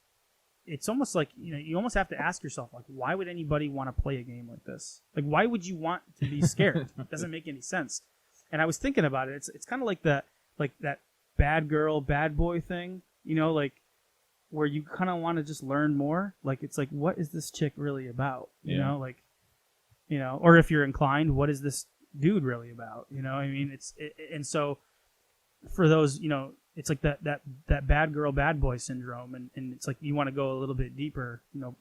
almost like, you know, you almost have to ask yourself, like, why would anybody want to play a game like this? Like, why would you want to be scared? It doesn't make any sense. And I was thinking about it. It's kind of like that bad girl, bad boy thing, you know, like where you kind of want to just learn more. Like, it's like, what is this chick really about? You know, like, you know, or if you're inclined, what is this dude really about? You know, I mean, and so for those, you know, it's like that bad girl, bad boy syndrome, and it's like you want to go a little bit deeper, you know,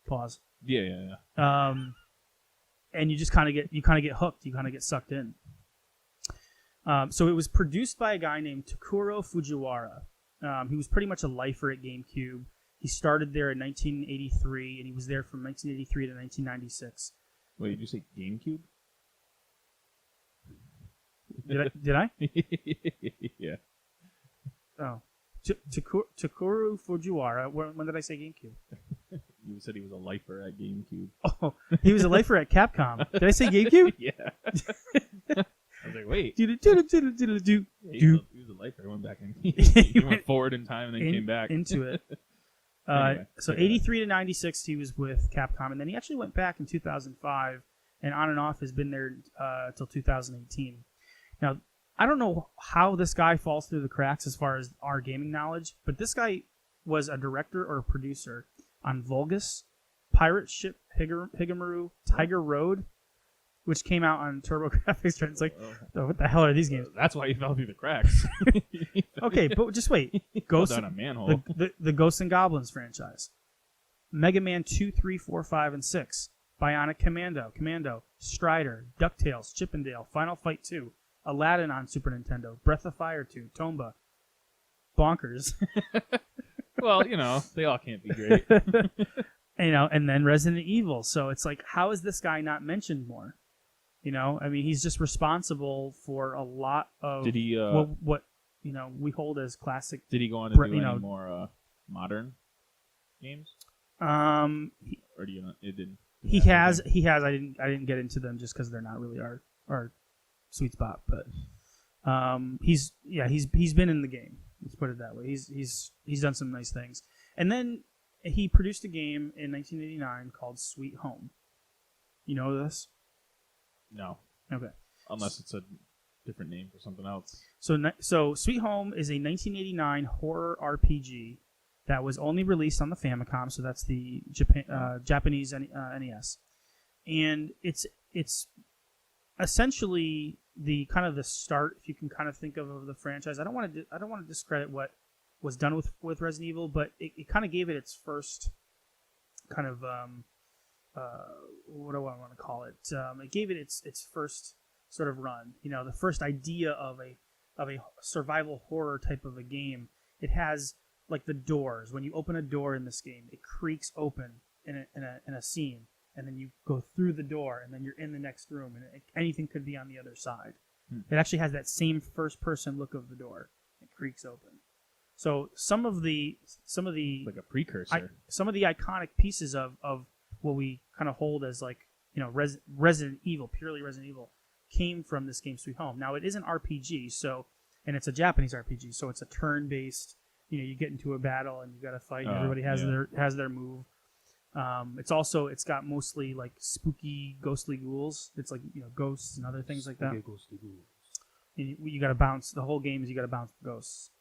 pause. Yeah. And you just kind of get hooked, you kind of get sucked in. So it was produced by a guy named Takuro Fujiwara. He was pretty much a lifer at GameCube. He started there in 1983, and he was there from 1983 to 1996. Wait, did you say GameCube? Did I? Yeah. Oh, Takuro Fujiwara. When did I say GameCube? You said he was a lifer at GameCube. Oh, he was a lifer at Capcom. Did I say GameCube? Yeah. I was like, wait. Do-do-do-do-do-do-do. He was a lifer. He went back and he went forward in time and then came back into it. Anyway, So yeah. 83 to 96, he was with Capcom, and then he actually went back in 2005, and on and off has been there till 2018. Now, I don't know how this guy falls through the cracks as far as our gaming knowledge, but this guy was a director or a producer on Vulgus, Pirate Ship Higamaru, Tiger Road, which came out on TurboGrafx. It's like, oh, what the hell are these games? That's why he fell through the cracks. Okay, but just wait. Fell Ghost, down a manhole. the Ghosts and Goblins franchise, Mega Man 2, 3, 4, 5, and 6, Bionic Commando, Strider, DuckTales, Chippendale, Final Fight 2, Aladdin on Super Nintendo, Breath of Fire 2, Tomba, Bonkers, Well, they all can't be great. and then Resident Evil. So it's like, how is this guy not mentioned more? I mean, he's just responsible for a lot of Did he? what we hold as classic. Did he go on to do you know- any more modern games, He, or do you know? It didn't. he has. I didn't get into them just because they're not really our sweet spot. But he's been in the game. Let's put it that way. He's done some nice things. And then he produced a game in 1989 called Sweet Home. You know this? No, Okay. unless it's a different name for something else. So Sweet Home is a 1989 horror RPG that was only released on the Famicom, so that's the Japanese NES, and it's essentially the kind of the start, if you can kind of think of the franchise. I don't want to discredit what was done with Resident Evil, but it kind of gave it its first kind of what do I want to call it? It gave it its first sort of run. The first idea of a survival horror type of a game. It has like the doors. When you open a door in this game, it creaks open in a scene, and then you go through the door, and then you're in the next room, and anything could be on the other side. It actually has that same first person look of the door. It creaks open. So some of the Like a precursor. some of the iconic pieces of what we kind of hold as like Resident Evil, purely Resident Evil, came from this game Sweet Home. Now it is an RPG, and it's a Japanese RPG, so it's a turn-based. You get into a battle and you got to fight. And everybody has their move. It's got mostly like spooky, ghostly ghouls. It's like ghosts and other things like that. You got to bounce. The whole game is you got to bounce ghosts.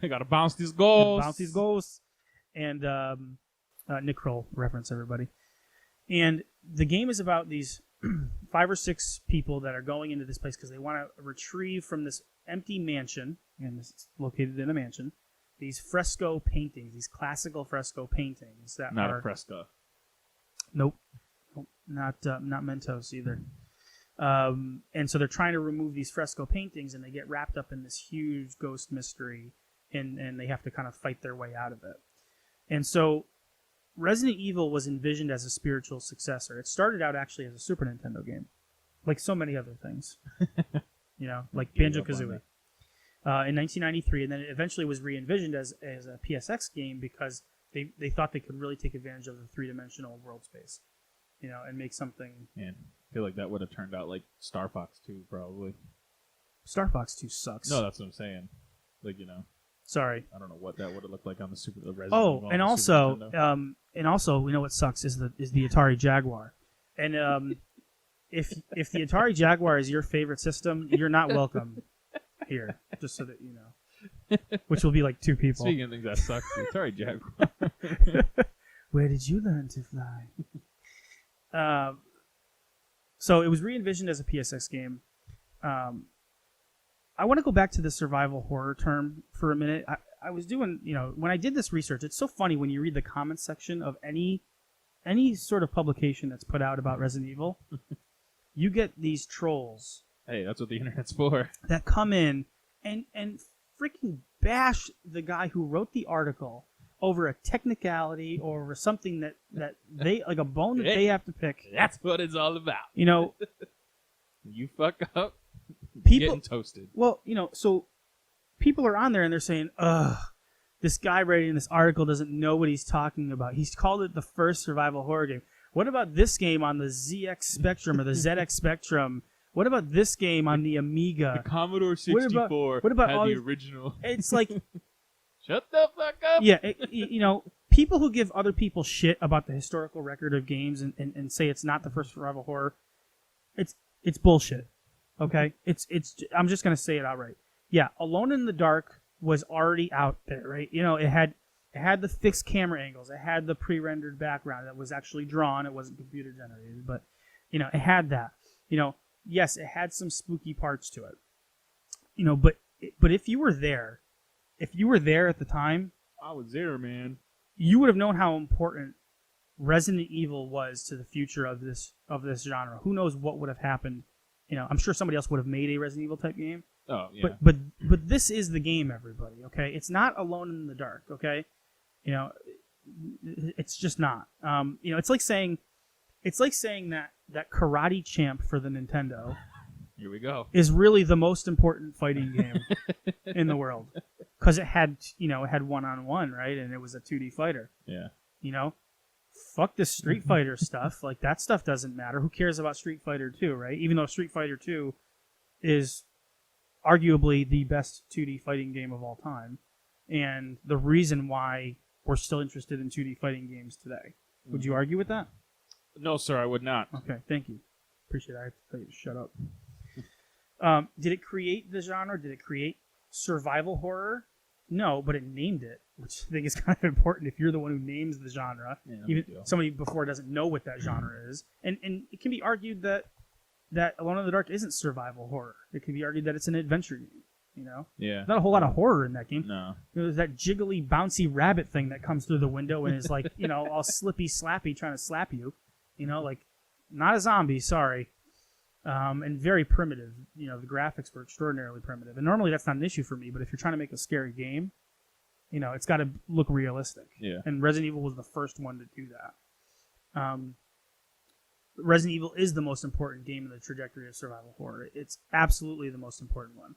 I gotta bounce these goals. Bounce these ghosts. And Nick Kroll reference, everybody. And the game is about these 5 or 6 people that are going into this place because they want to retrieve from this empty mansion, and this is located in a mansion, these fresco paintings, these classical fresco paintings that Not are a fresco. Nope, not Mentos either. And so they're trying to remove these fresco paintings, and they get wrapped up in this huge ghost mystery, and they have to kind of fight their way out of it. And so Resident Evil was envisioned as a spiritual successor. It started out actually as a Super Nintendo game, like so many other things, like Banjo-Kazooie. In 1993, and then it eventually was re-envisioned as a PSX game because they thought they could really take advantage of the three-dimensional world space, and make something. Man, I feel like that would have turned out like Star Fox 2, probably. Star Fox 2 sucks. No, that's what I'm saying. Like, Sorry. I don't know what that would have looked like on the Resident Oh, Evil and on the Super also, Nintendo. we know what sucks is the Atari Jaguar, and if the Atari Jaguar is your favorite system, you're not welcome here. Just so that you know, which will be like 2 people. Speaking of things that suck, the Atari Jaguar. Where did you learn to fly? So it was re-envisioned as a PSX game. I want to go back to the survival horror term for a minute. I was doing, when I did this research, it's so funny when you read the comments section of any sort of publication that's put out about Resident Evil. You get these trolls. Hey, that's what the internet's for. That come in and freaking bash the guy who wrote the article over a technicality or over something that they like a bone that they have to pick. That's what it's all about. You fuck up, people getting toasted. Well, so people are on there and they're saying, "Ugh, this guy writing this article doesn't know what he's talking about. He's called it the first survival horror game. What about this game on the ZX Spectrum or the ZX Spectrum? What about this game on the The Amiga? Commodore What 64 about- what about had all the these- original. It's like, Shut the fuck up. yeah, people who give other people shit about the historical record of games and say it's not the first survival horror, it's bullshit. Okay, I'm just gonna say it outright. Yeah, Alone in the Dark was already out there, right? It had the fixed camera angles, it had the pre-rendered background that was actually drawn. It wasn't computer generated, but it had that. Yes, it had some spooky parts to it. But if you were there at the time, I was there, man. you would have known how important Resident Evil was to the future of this genre. Who knows what would have happened? I'm sure somebody else would have made a Resident Evil type game. Oh yeah. But this is the game, everybody. Okay, it's not Alone in the Dark. Okay, it's just not. It's like saying that Karate Champ for the Nintendo Here we go. is really the most important fighting game in the world because it had one-on-one, right, and it was a 2D fighter. Yeah. Fuck this Street Fighter stuff. Like, that stuff doesn't matter. Who cares about Street Fighter 2, right? Even though Street Fighter 2 is arguably the best 2D fighting game of all time, and the reason why we're still interested in 2D fighting games today. Would you argue with that? No, sir, I would not. Okay, thank you. Appreciate it. I have to tell you to shut up. Did it create the genre? Did it create survival horror? No, but it named it, which I think is kind of important if you're the one who names the genre. Yeah, no Even big deal. somebody before doesn't know what that genre is. And it can be argued that Alone in the Dark isn't survival horror. It can be argued that it's an adventure game. Yeah. Not a whole lot of horror in that game. No. There's that jiggly, bouncy rabbit thing that comes through the window and is like, all slippy, slappy, trying to slap you. Like, not a zombie, sorry. And very primitive. The graphics were extraordinarily primitive. And normally that's not an issue for me, but if you're trying to make a scary game, it's got to look realistic. Yeah. And Resident Evil was the first one to do that. Resident Evil is the most important game in the trajectory of survival horror. It's absolutely the most important one.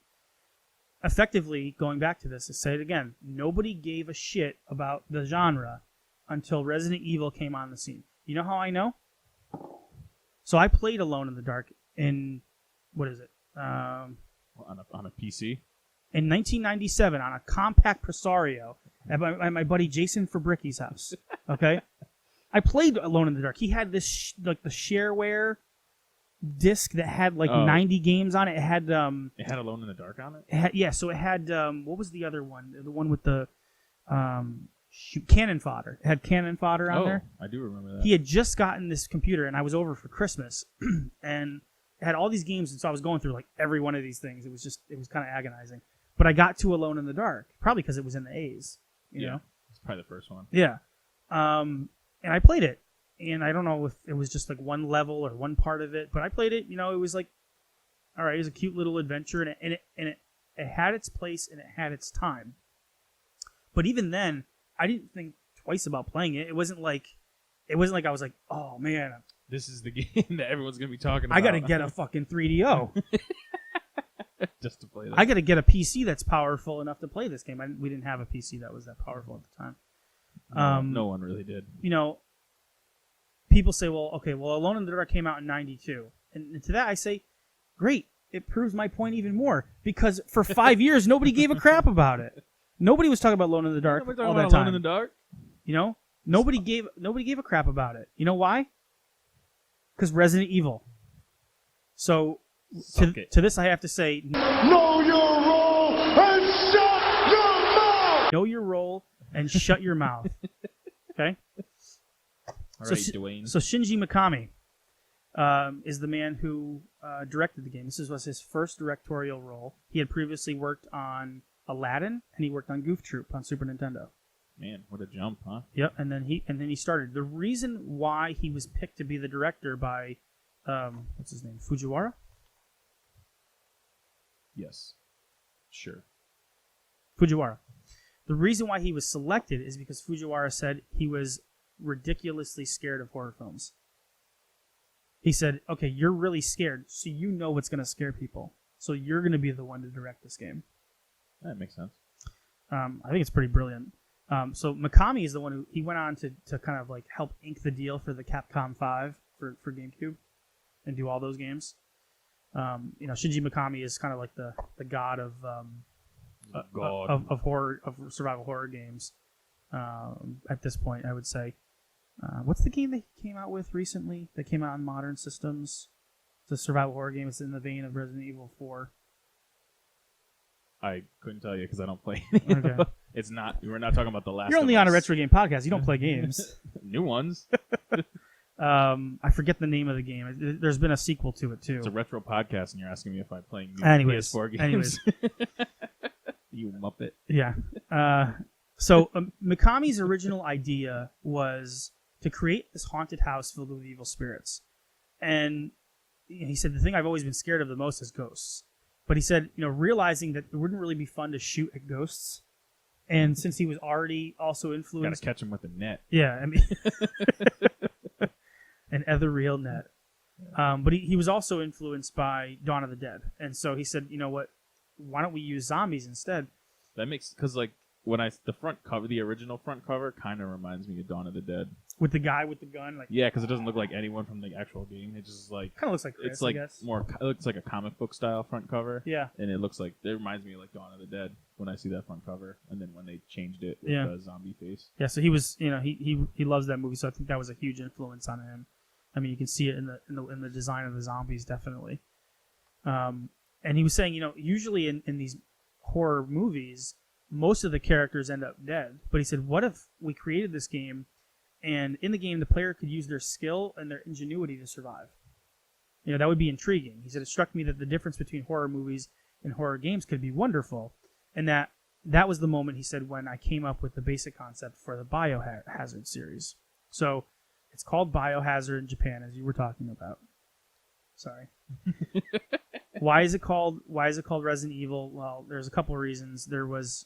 Effectively, going back to this, to say it again, nobody gave a shit about the genre until Resident Evil came on the scene. You know how I know? So I played Alone in the Dark in, what is it? On a PC. In 1997 on a compact Presario at my buddy Jason Fabricki's house. Okay? I played Alone in the Dark. He had this, the shareware disc that had 90 games on it. It had It had Alone in the Dark on it? so it had what was the other one? The one with the cannon fodder. It had cannon fodder on there. I do remember that. He had just gotten this computer, and I was over for Christmas, and it had all these games, and so I was going through every one of these things. It was kind of agonizing. But I got to Alone in the Dark, probably because it was in the A's. You know? It's probably the first one. Yeah. And I played it, and I don't know if it was just one level or one part of it, but I played it. It was all right. It was a cute little adventure, and it had its place and it had its time. But even then, I didn't think twice about playing it. It wasn't like I was like, oh man, This is the game that everyone's gonna be talking about. I got to get a fucking 3DO. just to play that. I got to get a PC that's powerful enough to play this game. We didn't have a PC that was that powerful at the time. No one really did. People say, well, Alone in the Dark came out in 92. And to that I say, great. It proves my point even more. Because for 5 years, nobody gave a crap about it. Nobody was talking about Alone in the Dark Nobody all talking that about time. Alone in the Dark? Nobody gave a crap about it. You know why? Because Resident Evil. So Suck it. to this I have to say, Know your role and shut your mouth! know your role and shut your mouth. Okay? All So right, Shi- Dwayne. So Shinji Mikami is the man who directed the game. This was his first directorial role. He had previously worked on Aladdin, and he worked on Goof Troop on Super Nintendo. Man, what a jump, huh? Yep, and then he started. The reason why he was picked to be the director by what's his name, Fujiwara? Yes. Sure. Fujiwara. The reason why he was selected is because Fujiwara said he was ridiculously scared of horror films. He said, okay, you're really scared, so you know what's going to scare people. So you're going to be the one to direct this game. That makes sense. I think it's pretty brilliant. So Mikami is the one who he went on to kind of help ink the deal for the Capcom 5 for GameCube and do all those games. Shinji Mikami is kind of like the god of God. of horror, of survival horror games. At this point, I would say. What's the game that he came out with recently? That came out on modern systems. It's a survival horror game. It's in the vein of Resident Evil 4. I couldn't tell you because I don't play. Any of Okay. them. It's not. We're not talking about the last. You're only of on a Us. retro game podcast. You don't play games. New ones. I forget the name of the game. There's been a sequel to it too. It's a retro podcast, and you're asking me if I'm playing new Anyways, PS4 games. anyways. You muppet. Yeah. So Mikami's original idea was to create this haunted house filled with evil spirits. And he said, the thing I've always been scared of the most is ghosts. But he said, realizing that it wouldn't really be fun to shoot at ghosts. And since he was already also Got to influenced... catch him with a net. Yeah, I mean... an ethereal net. But he was also influenced by Dawn of the Dead. And so he said, you know what? Why don't we use zombies instead? That makes because like when the front cover, the original front cover, kind of reminds me of Dawn of the Dead. With the guy with the gun? Like, Yeah, because it doesn't look like anyone from the actual game. It just like kind of looks like Chris, it's like I guess. it looks like a comic book style front cover. Yeah. And it looks like it reminds me of like Dawn of the Dead when I see that front cover, and then when they changed it with Yeah. the zombie face. Yeah, so he was, he loves that movie, so I think that was a huge influence on him. I mean, you can see it in the design of the zombies, definitely. And he was saying, usually in these horror movies, most of the characters end up dead. But he said, what if we created this game, and in the game the player could use their skill and their ingenuity to survive? That would be intriguing. He said, it struck me that the difference between horror movies and horror games could be wonderful, and that was the moment, he said, when I came up with the basic concept for the Biohazard series. So it's called Biohazard in Japan, as you were talking about. Sorry. Why is it called Resident Evil? Well, there's a couple of reasons. There was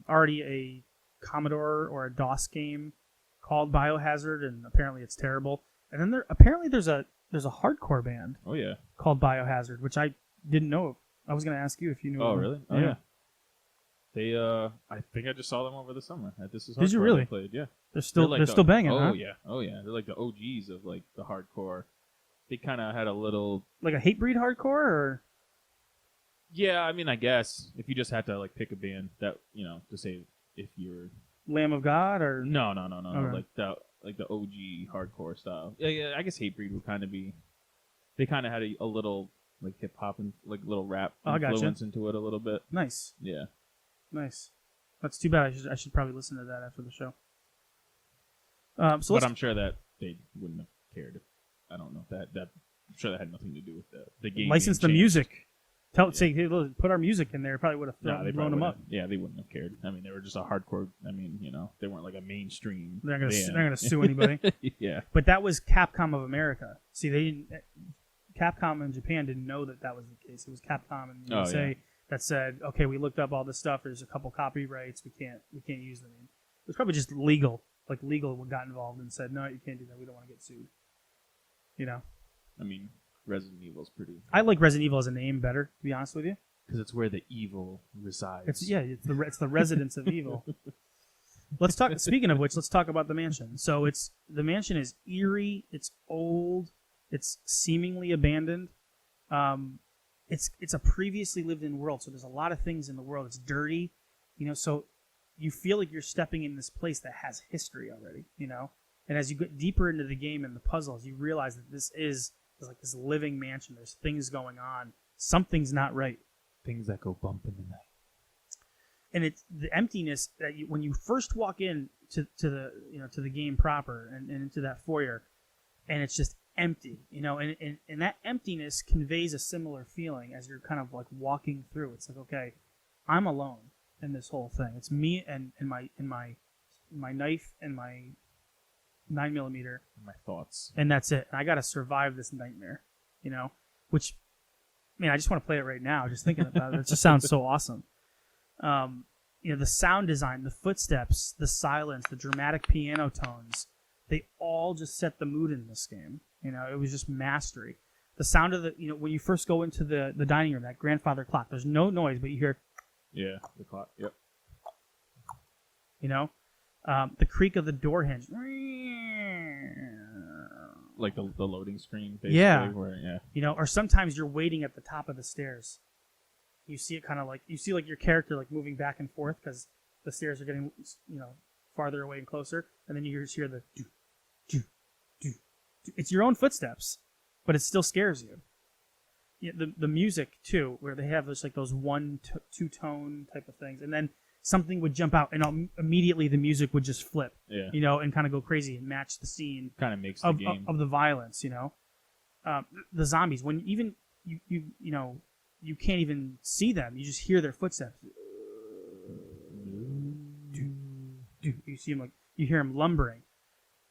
already a Commodore or a DOS game called Biohazard, and apparently it's terrible. And then there's a hardcore band Oh yeah. called Biohazard, which I didn't know of. I was going to ask you if you knew. Oh of them. really? Oh yeah. They I think I just saw them over the summer at This Is Hardcore. Did you really? They played, yeah. They're still like they're the- still banging, Oh huh? yeah. Oh yeah. They're like the OGs of like the hardcore. They kind of had a little. Like a Hatebreed hardcore, or Yeah, I mean, I guess if you just had to like pick a band that to say if you're Lamb of God, or no, Okay. like the OG hardcore style. Yeah, I guess Hatebreed would kind of be. They kind of had a little like hip hop and like little rap Oh, I gotcha. influence into it a little bit. nice, Yeah, nice. That's too bad. I should probably listen to that after the show. So but let's I'm sure that they wouldn't have cared. I don't know if that. I'm sure that had nothing to do with the game. license the being changed. music. Say, hey, look, put our music in there. Probably would have No, they blown probably them up. wouldn't. Yeah, they wouldn't have cared. I mean, they were just a hardcore. I mean, they weren't like a mainstream. They're gonna band. they're gonna sue anybody. Yeah. But that was Capcom of America. See, they didn't. Capcom in Japan didn't know that was the case. It was Capcom in the Oh, USA yeah. that said, "Okay, we looked up all this stuff. There's a couple copyrights. We can't use the name." It was probably just legal. Like legal got involved and said, "No, you can't do that. We don't want to get sued." I mean, Resident Evil's pretty I like Resident Evil as a name better, to be honest with you. because it's where the evil resides. It's the residence of evil. Let's talk. Speaking of which, let's talk about the mansion. So the mansion is eerie. It's old. It's seemingly abandoned. It's a previously lived in world, so there's a lot of things in the world. It's dirty, so you feel like you're stepping in this place that has history already, And as you get deeper into the game and the puzzles, you realize that this is like this living mansion. There's things going on. Something's not right. Things that go bump in the night. And it's the emptiness that when you first walk in to the game proper and into that foyer, and it's just empty, and that emptiness conveys a similar feeling as you're kind of like walking through. It's like, okay, I'm alone in this whole thing. It's me and my knife and my 9mm, My thoughts. and that's it. And I got to survive this nightmare, which, I just want to play it right now. Just thinking about it, it just sounds so awesome. The sound design, the footsteps, the silence, the dramatic piano tones, they all just set the mood in this game. It was just mastery. The sound of when you first go into the dining room, that grandfather clock, there's no noise, but you hear, Yeah, the clock. Yep. the creak of the door hinge. like the loading screen. Basically, Yeah. Where, yeah. You know, or sometimes you're waiting at the top of the stairs. You see it kind of like your character like moving back and forth because the stairs are getting farther away and closer, and then you just hear the do, do, do, do. It's your own footsteps, but it still scares you. Yeah, the music too, where they have those like those two tone type of things, and then something would jump out, and immediately the music would just flip, Yeah. and kind of go crazy and match the scene Kind of makes the of game. the violence. The zombies when even you can't even see them, you just hear their footsteps. You see them you hear them lumbering.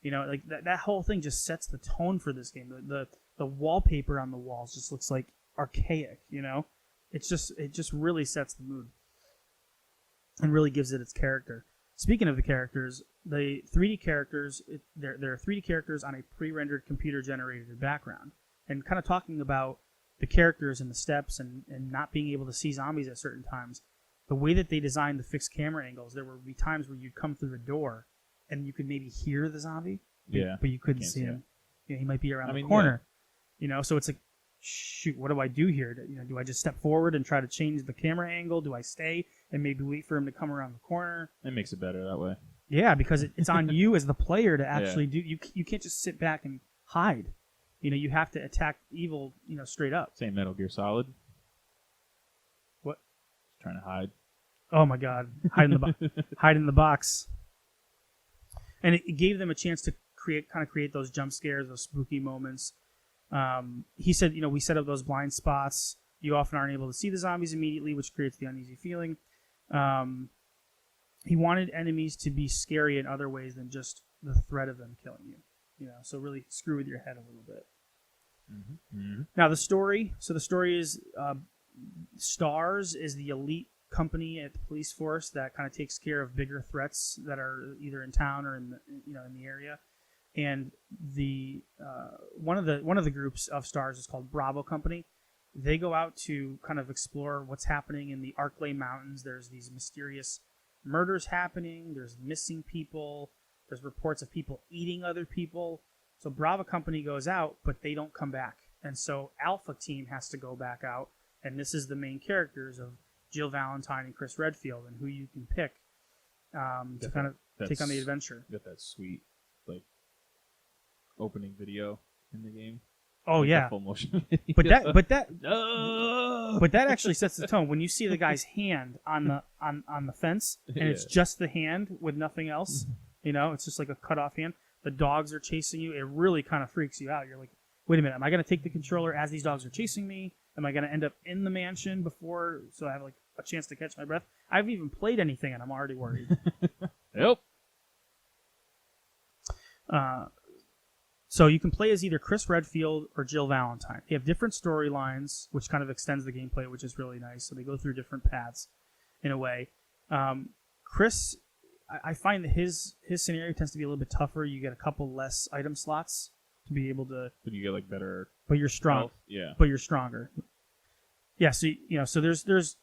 Like that whole thing just sets the tone for this game. The wallpaper on the walls just looks like archaic. It just really sets the mood and really gives it its character. Speaking of the characters, the 3D characters, there are 3D characters on a pre-rendered computer-generated background, and kind of talking about the characters and the steps and not being able to see zombies at certain times. The way that they designed the fixed camera angles, there would be times where you'd come through the door and you could maybe hear the zombie, but you couldn't Can't see see him. He might be around the mean, corner. So it's like, shoot, what do I do here? Do I just step forward and try to change the camera angle? Do I stay and maybe wait for him to come around the corner? It makes it better that way. Yeah, because it's on you as the player to actually do. You can't just sit back and hide. You have to attack evil, straight up. Same Metal Gear Solid. What? Trying to hide. Oh my God! Hide in the box. And it gave them a chance to create those jump scares, those spooky moments. He said, we set up those blind spots. You often aren't able to see the zombies immediately, which creates the uneasy feeling. He wanted enemies to be scary in other ways than just the threat of them killing you. So really screw with your head a little bit. Mm-hmm. Now the story. So the story is STARS is the elite company at the police force that kind of takes care of bigger threats that are either in town or in the area. And the one of the groups of STARS is called Bravo Company. They go out to kind of explore what's happening in the Arklay Mountains. There's these mysterious murders happening. There's missing people. There's reports of people eating other people. So Bravo Company goes out, but they don't come back. And so Alpha Team has to go back out. And this is the main characters of Jill Valentine and Chris Redfield, and who you can pick to kind of take on the adventure. Got that sweet, opening video in the game. Oh yeah, full motion video. but that No! but that actually sets the tone when you see the guy's hand on the fence, and it's just the hand with nothing else. It's just like a cut off hand. The dogs are chasing you. It really kind of freaks you out. You're like, wait a minute, am I going to take the controller as these dogs are chasing me? Am I going to end up in the mansion before, so I have a chance to catch my breath? I haven't even played anything, and I'm already worried. Yep. So you can play as either Chris Redfield or Jill Valentine. They have different storylines, which kind of extends the gameplay, which is really nice. So they go through different paths, in a way. Chris, I find that his scenario tends to be a little bit tougher. You get a couple less item slots to be able to. But you get better. But you're strong. Health? Yeah. But you're stronger. Yeah. So so there's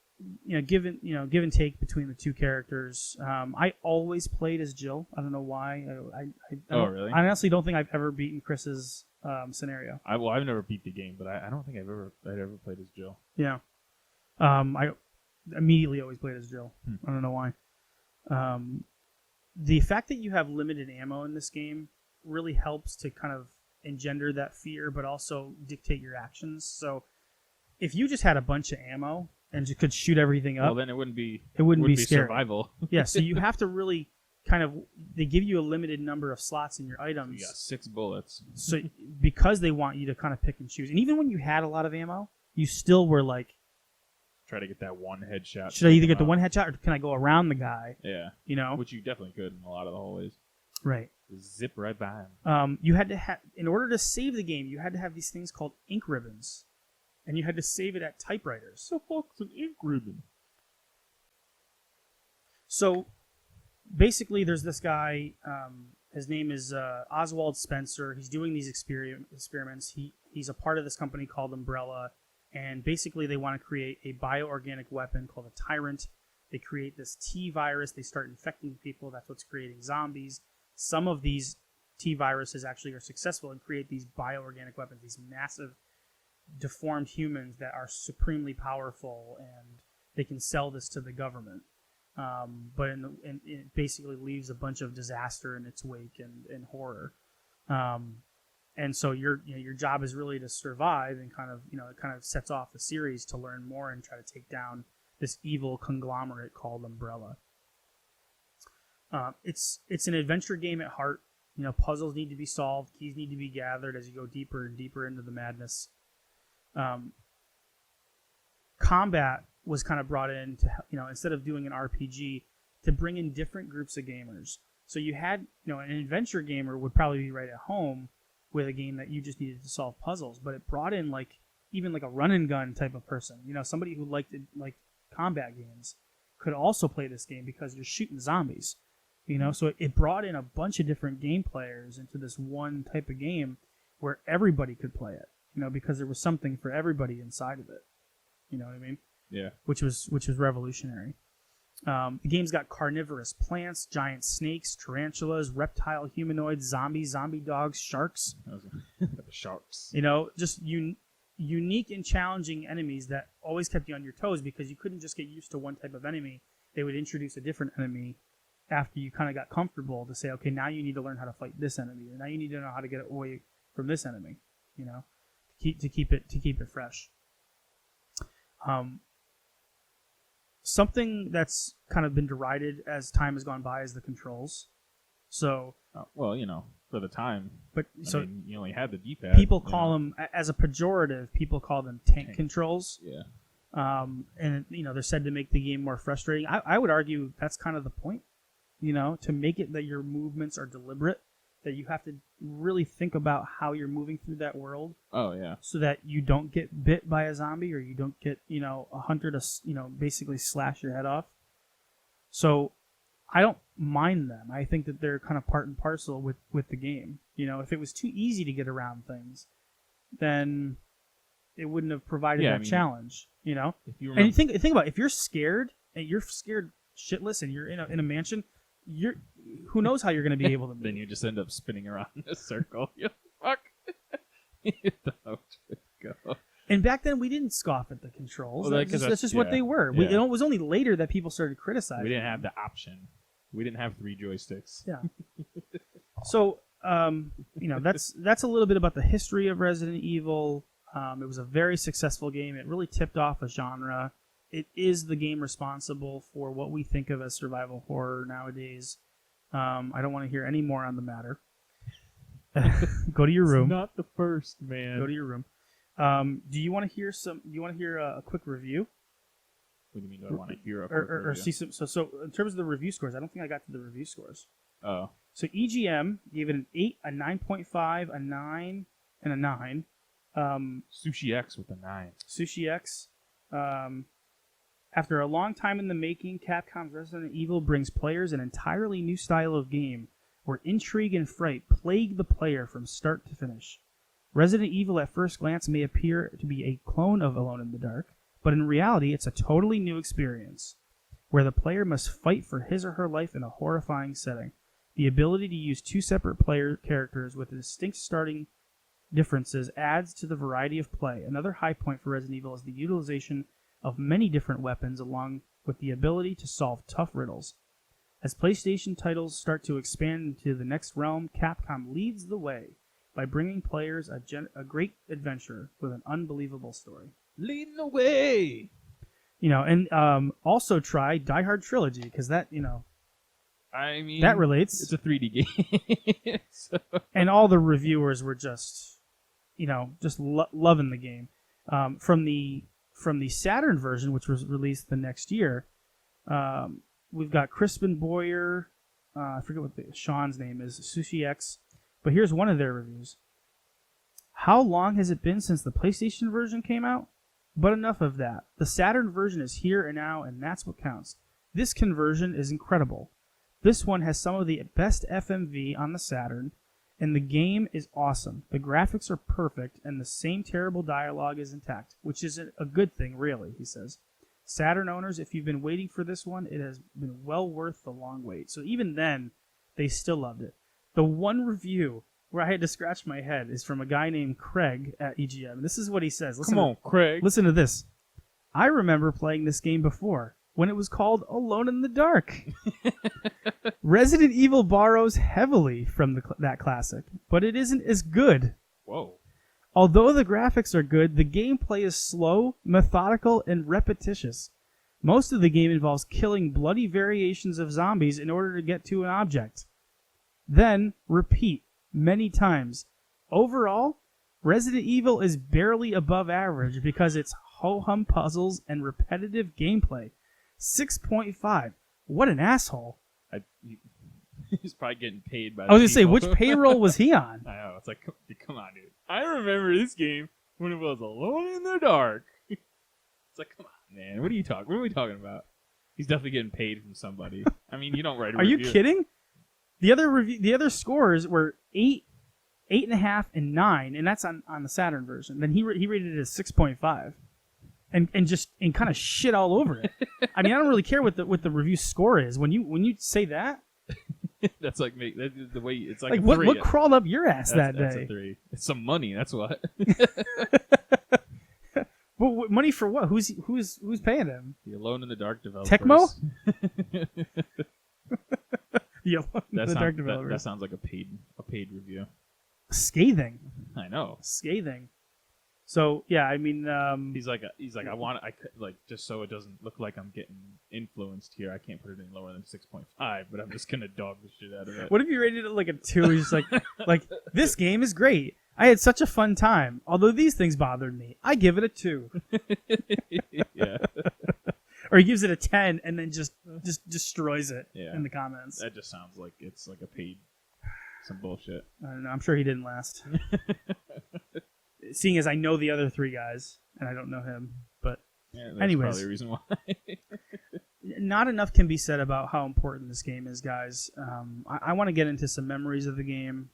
give and take between the two characters. I always played as Jill. I don't know why. Really? I honestly don't think I've ever beaten Chris's scenario. I've never beat the game, but I don't think I'd ever played as Jill. Yeah. I immediately always played as Jill. I don't know why. The fact that you have limited ammo in this game really helps to kind of engender that fear, but also dictate your actions. So if you just had a bunch of ammo and you could shoot everything up, Well, then it wouldn't be scary. survival. Yeah, so you have to really kind of, they give you a limited number of slots in your items. You got 6 bullets. So because they want you to kind of pick and choose. And even when you had a lot of ammo, you still were like, Try to get that one headshot. should I either get the one headshot or can I go around the guy? Yeah. Which you definitely could in a lot of the hallways. Right. Zip right by him. You had to have, in order to save the game, you had to have these things called ink ribbons. And you had to save it at typewriters. The fuck's an ink ribbon? So basically, there's this guy. His name is Oswald Spencer. He's doing these experiments. He's a part of this company called Umbrella. And basically, they want to create a bioorganic weapon called a Tyrant. They create this T virus. They start infecting people. That's what's creating zombies. Some of these T viruses actually are successful and create these bioorganic weapons, these massive deformed humans that are supremely powerful, and they can sell this to the government. But it basically leaves a bunch of disaster in its wake and horror. And so your job is really to survive, and it kind of sets off the series to learn more and try to take down this evil conglomerate called Umbrella. It's an adventure game at heart. Puzzles need to be solved, keys need to be gathered as you go deeper and deeper into the madness. Combat was kind of brought in to, instead of doing an RPG, to bring in different groups of gamers. So you had, an adventure gamer would probably be right at home with a game that you just needed to solve puzzles, but it brought in even a run and gun type of person. Somebody who liked combat games could also play this game because you're shooting zombies. So it brought in a bunch of different game players into this one type of game where everybody could play it. Because there was something for everybody inside of it. You know what I mean? Yeah. Which was revolutionary. The game's got carnivorous plants, giant snakes, tarantulas, reptile humanoids, zombies, zombie dogs, sharks. Sharks. Just unique and challenging enemies that always kept you on your toes because you couldn't just get used to one type of enemy. They would introduce a different enemy after you kind of got comfortable to say, okay, now you need to learn how to fight this enemy, or now you need to know how to get away from this enemy. To keep it fresh. Something that's kind of been derided as time has gone by is the controls. So, for the time. But you only had the D-pad. People call them, as a pejorative, people call them tank controls. Yeah. And they're said to make the game more frustrating. I would argue that's kind of the point. To make it that your movements are deliberate, that you have to really think about how you're moving through that world. Oh, yeah. So that you don't get bit by a zombie, or you don't get, a hunter to, basically slash your head off. So I don't mind them. I think that they're kind of part and parcel with the game. If it was too easy to get around things, then it wouldn't have provided that challenge, If you remember, and think about it, if you're scared shitless and you're in a mansion, who knows how you're going to be able to move. Then you just end up spinning around in a circle. Fuck. Go. And back then, we didn't scoff at the controls. Well, that's just what they were. Yeah. It was only later that people started criticizing. We didn't have the option. We didn't have 3 joysticks. Yeah. So, that's a little bit about the history of Resident Evil. It was a very successful game. It really tipped off a genre. It is the game responsible for what we think of as survival horror nowadays. I don't want to hear any more on the matter. Go to your room. It's not the first, man. Go to your room. Do you want to hear a quick review? What do you mean? Do I want to hear a quick or review? see some? So in terms of the review scores, I don't think I got to the review scores. Oh. So EGM gave it an 8, a 9.5, a 9, and a 9. Sushi X with a 9. Sushi X. After a long time in the making, Capcom's Resident Evil brings players an entirely new style of game where intrigue and fright plague the player from start to finish. Resident Evil at first glance may appear to be a clone of Alone in the Dark, but in reality it's a totally new experience, where the player must fight for his or her life in a horrifying setting. The ability to use 2 separate player characters with distinct starting differences adds to the variety of play. Another high point for Resident Evil is the utilization of many different weapons, along with the ability to solve tough riddles. As PlayStation titles start to expand into the next realm, Capcom leads the way by bringing players a great adventure with an unbelievable story. Leading the way! And also try Die Hard Trilogy, because that, I mean, that relates. It's a 3D game. So. And all the reviewers were just loving the game. From the Saturn version, which was released the next year, we've got Crispin Boyer. I forget what Sean's name is. Sushi X. But here's one of their reviews. How long has it been since the PlayStation version came out? But enough of that. The Saturn version is here and now, and that's what counts. This conversion is incredible. This one has some of the best FMV on the Saturn, and the game is awesome. The graphics are perfect, and the same terrible dialogue is intact, which is a good thing, really, he says. Saturn owners, if you've been waiting for this one, it has been well worth the long wait. So even then, they still loved it. The one review where I had to scratch my head is from a guy named Craig at EGM. This is what he says. Come on, Craig. Listen to this. I remember playing this game before when it was called Alone in the Dark. Resident Evil borrows heavily from that classic, but it isn't as good. Whoa. Although the graphics are good, the gameplay is slow, methodical, and repetitious. Most of the game involves killing bloody variations of zombies in order to get to an object. Then, repeat many times. Overall, Resident Evil is barely above average because it's ho-hum puzzles and repetitive gameplay. 6.5. What an asshole. He's probably getting paid by I was going to say, people. which payroll was he on? I know. It's like, come on, dude. I remember this game when it was Alone in the Dark. It's like, come on, man. What are we talking about? He's definitely getting paid from somebody. I mean, you don't write a Are you review. kidding? The other scores were 8, 8.5, and 9, and that's on the Saturn version. Then he rated it as 6.5, and kind of shit all over it. I mean, I don't really care what the review score is. When you say that, That's like that's the way it's like. like a what 3. what crawled up your ass that That's day? a 3. It's some money. That's what. Well, money for what? Who's paying him? The Alone in the Dark developers. Tecmo? The That Dark developers. that sounds like a paid review. Scathing. I know. Scathing. So yeah, I mean, He's like I could, like, just so it doesn't look like I'm getting influenced here. I can't put it any lower than 6.5, but I'm just gonna dog the shit out of it. what if you rated it like a 2? He's just like this game is great. I had such a fun time. Although these things bothered me, I give it a 2. Yeah, Or he gives it a 10 and then just destroys it Yeah. in the comments. that just sounds like it's like a paid some bullshit. I don't know. I'm sure he didn't last. Seeing as I know the other 3 guys and I don't know him, but Yeah, that's Anyways. probably a reason why. not enough can be said about how important this game is, guys. I want to get into some memories of the game.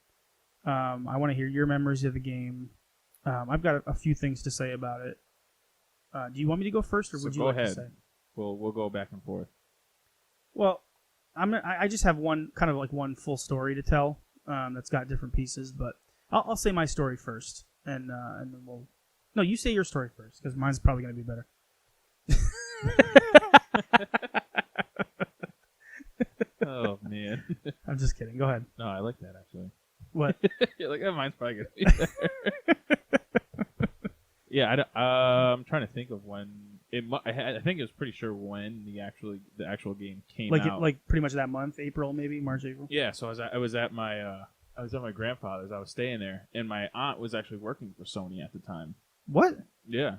I want to hear your memories of the game. I've got a few things to say about it. Do you want me to go first, or So would you go like ahead. to say? We'll go back and forth. Well, I just have one full story to tell. That's got different pieces, but I'll say my story first, and then we'll. No, you say your story first, because mine's probably going to be better. Oh man. I'm just kidding. Go ahead. No, I like that actually. What? You're like, oh, mine's probably gonna be better. Yeah, I'm trying to think of when it. I think it was pretty sure when the actual game came out. Like pretty much that month, April, maybe March, April. Yeah, so I was at my grandfather's. I was staying there, and my aunt was actually working for Sony at the time. What? Yeah,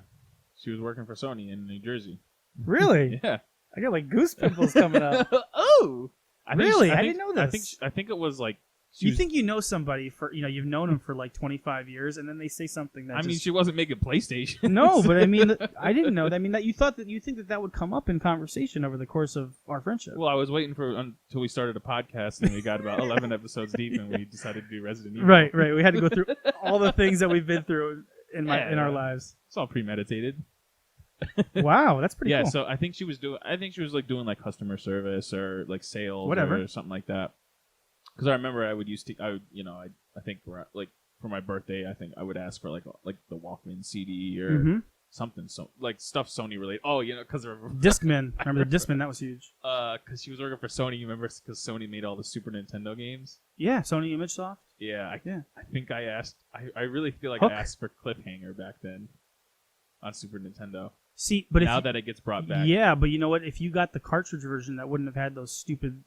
she was working for Sony in New Jersey. Really? Yeah. I got like goose pimples coming up. Oh, Really? I didn't know this. I think it was like. You think you know somebody for you've known them for like 25 years, and then they say something that I mean, she wasn't making PlayStation. no, but I mean, I didn't know that. I mean, that you think that would come up in conversation over the course of our friendship. Well, I was waiting until we started a podcast, and we got about 11 episodes deep, and we decided to do Resident Evil. Right. We had to go through all the things that we've been through in Yeah. our lives. It's all premeditated. Wow, that's pretty Yeah, cool. so I think she was like doing like customer service or like sales Whatever. or something like that. Because I remember I think for my birthday, I think I would ask for like the Walkman CD or Mhm. something, so like stuff Sony related. Oh, because Discman. Remember the Discman? That was huge. because she was working for Sony. You remember because Sony made all the Super Nintendo games. Yeah, Sony ImageSoft. Yeah, Yeah. I think I asked. I really feel like Hook. I asked for Cliffhanger back then on Super Nintendo. See, but Now if that it gets brought back. yeah, but you know what? If you got the cartridge version, that wouldn't have had those stupid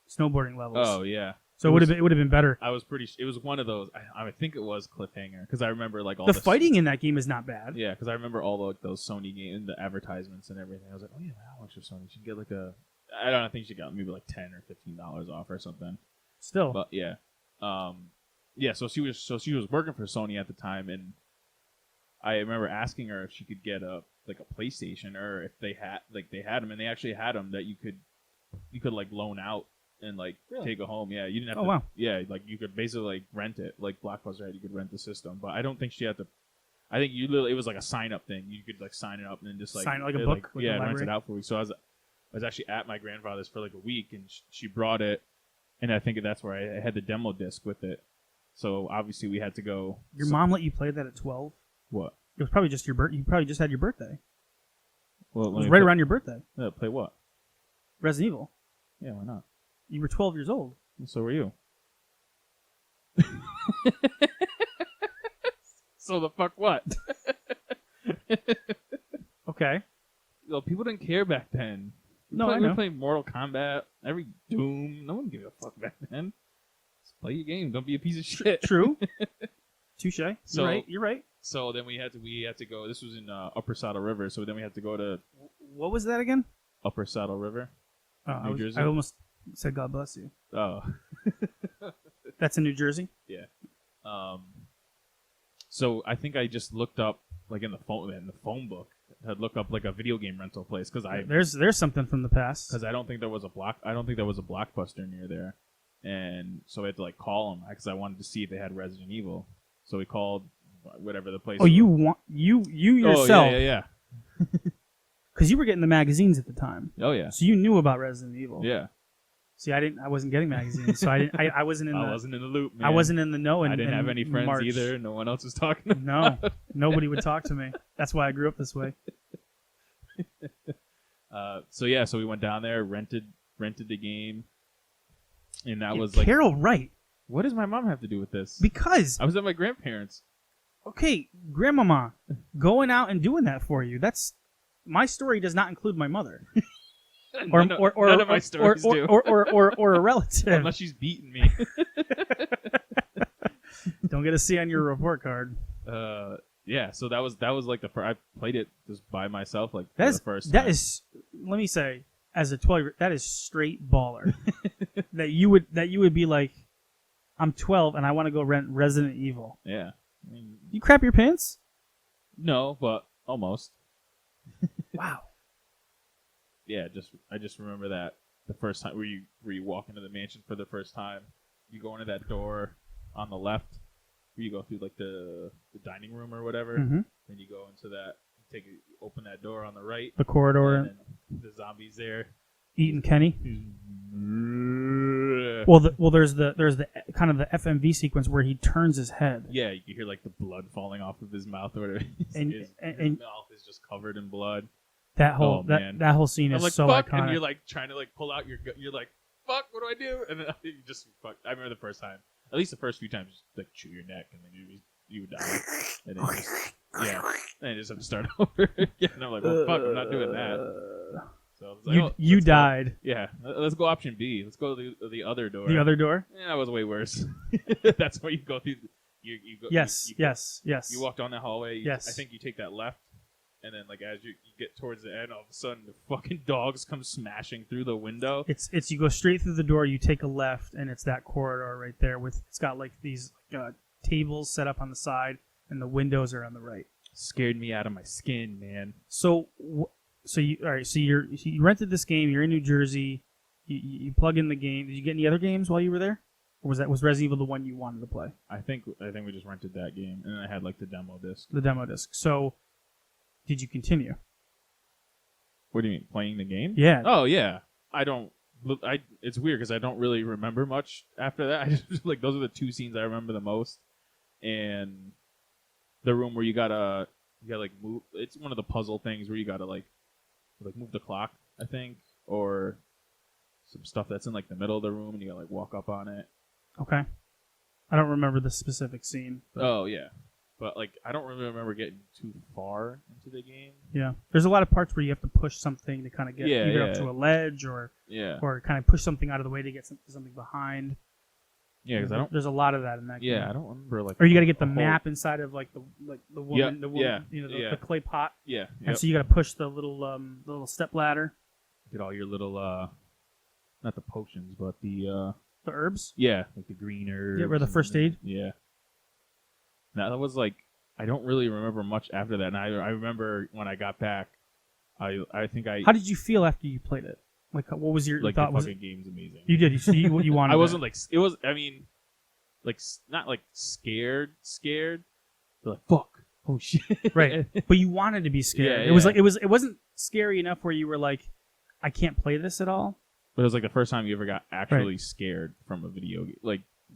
snowboarding levels. Oh yeah. so it would have been better. I was pretty. It was one of those. I think it was Cliffhanger because I remember like all The fighting in that game is not bad. Yeah, because I remember all like those Sony games, the advertisements and everything. I was like, oh yeah, how much of Sony? You should get like a. I don't know, I think she got maybe like $10 or $15 off or something. Still, But yeah, yeah. So she was working for Sony at the time, and I remember asking her if she could get a PlayStation or if they had them, and they actually had them that you could like loan out and like take it home. Yeah, you didn't have Oh, to. wow. Yeah, like you could basically like rent it, like Blockbuster had. You could rent the system, but I don't think she had to. I think it was like a sign up thing. You could like sign it up and then just like Sign it like a it, book, like a yeah, and rent library? it out for you. So I was actually at my grandfather's for like a week, and she brought it. and I think that's where I had the demo disc with it. So obviously we had to go. Your mom let you play that at 12? What? It was probably just your birth. You probably just had your birthday. Well, It was right around your birthday. Play what? Resident Evil. Yeah, why not? You were 12 years old. So were you. So the fuck what? Okay. Well, people didn't care back then. No, I We were know. playing Mortal Kombat, every Doom. No one gave a fuck back then. Just play your game. Don't be a piece of shit. True. Touche. So- You're right. You're right. So then we had to go. This was in Upper Saddle River. So then we had to go to What was that again? Upper Saddle River. Oh, New Jersey? I almost said God bless you. Oh, That's in New Jersey? yeah. So I think I just looked up like in the phone book. I'd look up like a video game rental place because There's something from the past. I don't think there was a Blockbuster near there, and so I had to like call them because I wanted to see if they had Resident Evil. So we called whatever the place. Oh, you yourself? Oh, yeah. Because you were getting the magazines at the time, Oh yeah. so you knew about Resident Evil. Yeah. See, I wasn't getting magazines, so I didn't. I wasn't in the. I wasn't in the loop, man. I wasn't in the know. I didn't have in any friends March. either. No one else was talking to me. No, nobody would talk to me. That's why I grew up this way. So we went down there, rented the game, and that Yeah, was like, Carol Wright, what does my mom have to do with this? because I was at my grandparents'. okay, grandmama going out and doing that for you. That's my story. Does not include my mother or None of my stories do. or a relative. Unless she's beating me. Don't get a C on your report card. Yeah, so that was like the first. I played it just by myself, like That for is the first that time. is. Let me say, as a 12-year, that is straight baller. that you would be like, I'm 12 and I want to go rent Resident Evil. Yeah. I mean, You crap your pants? no, but almost. Wow. Yeah, I just remember that the first time where you walk into the mansion for the first time, you go into that door on the left, where you go through like the dining room or whatever, Mm-hmm. then you go into that, open that door on the right, The corridor, and then the zombies there. eating Kenny. Well, there's the kind of the FMV sequence where he turns his head. Yeah, you hear like the blood falling off of his mouth or whatever. And- his and- mouth is just covered in blood. That whole Oh, man. that whole scene I'm is like, so fuck, iconic. and you're like trying to like pull out you're like, fuck, what do I do? And then you just fuck. I remember the first time, at least the first few times, just like chew your neck, and then you would die, and then then you just have to start over again. And I'm like, well, fuck, I'm not doing that. So I was like, You let's go. died. Yeah, let's go option B. Let's go to the other door. The other door. Yeah, that was way worse. That's where you go through. You go. Yes, you, yes. You walk down that hallway. Yes. I think you take that left, and then like as you get towards the end, all of a sudden the fucking dogs come smashing through the window. It's you go straight through the door. You take a left, and it's that corridor right there it's got like these tables set up on the side, and the windows are on the right. Scared me out of my skin, man. So you all right? So you rented this game. You're in New Jersey. You plug in the game. Did you get any other games while you were there, or was Resident Evil the one you wanted to play? I think we just rented that game, and then I had like the demo disc. The demo disc. So did you continue? What do you mean, playing the game? Yeah. Oh yeah. It's weird because I don't really remember much after that. I just like those are the two scenes I remember the most, and the room where you gotta like move. It's one of the puzzle things where you gotta like move the clock, I think, or some stuff that's in like the middle of the room, and you gotta like walk up on it. Okay. I don't remember the specific scene. But Oh yeah, but like I don't really remember getting too far into the game. yeah. There's a lot of parts where you have to push something to kind of get Yeah, either up yeah. to a ledge or Yeah, kind of push something out of the way to get something behind. yeah, because I don't. There's a lot of that in that game. Yeah, I don't remember like. Or you got to get the a whole- map inside of like the woman, Yeah, the woman, yeah, you know, yeah. the clay pot, Yeah, and yep. so you got to push the little step ladder, Get all your little not the potions, but the the herbs. yeah, like the green herbs. Yeah, or the and first aid? Yeah. Now that was like I don't really remember much after that. And I remember when I got back, I think I How did you feel after you played it? Like, what was your like thought? the Was fucking it, game's amazing. you did you wanted? I wasn't that. like it was. I mean, like not like scared, but like fuck. Oh shit. right, but you wanted to be scared. Yeah, It was yeah. like it wasn't scary enough where you were like, I can't play this at all. But it was like the first time you ever got actually scared from a video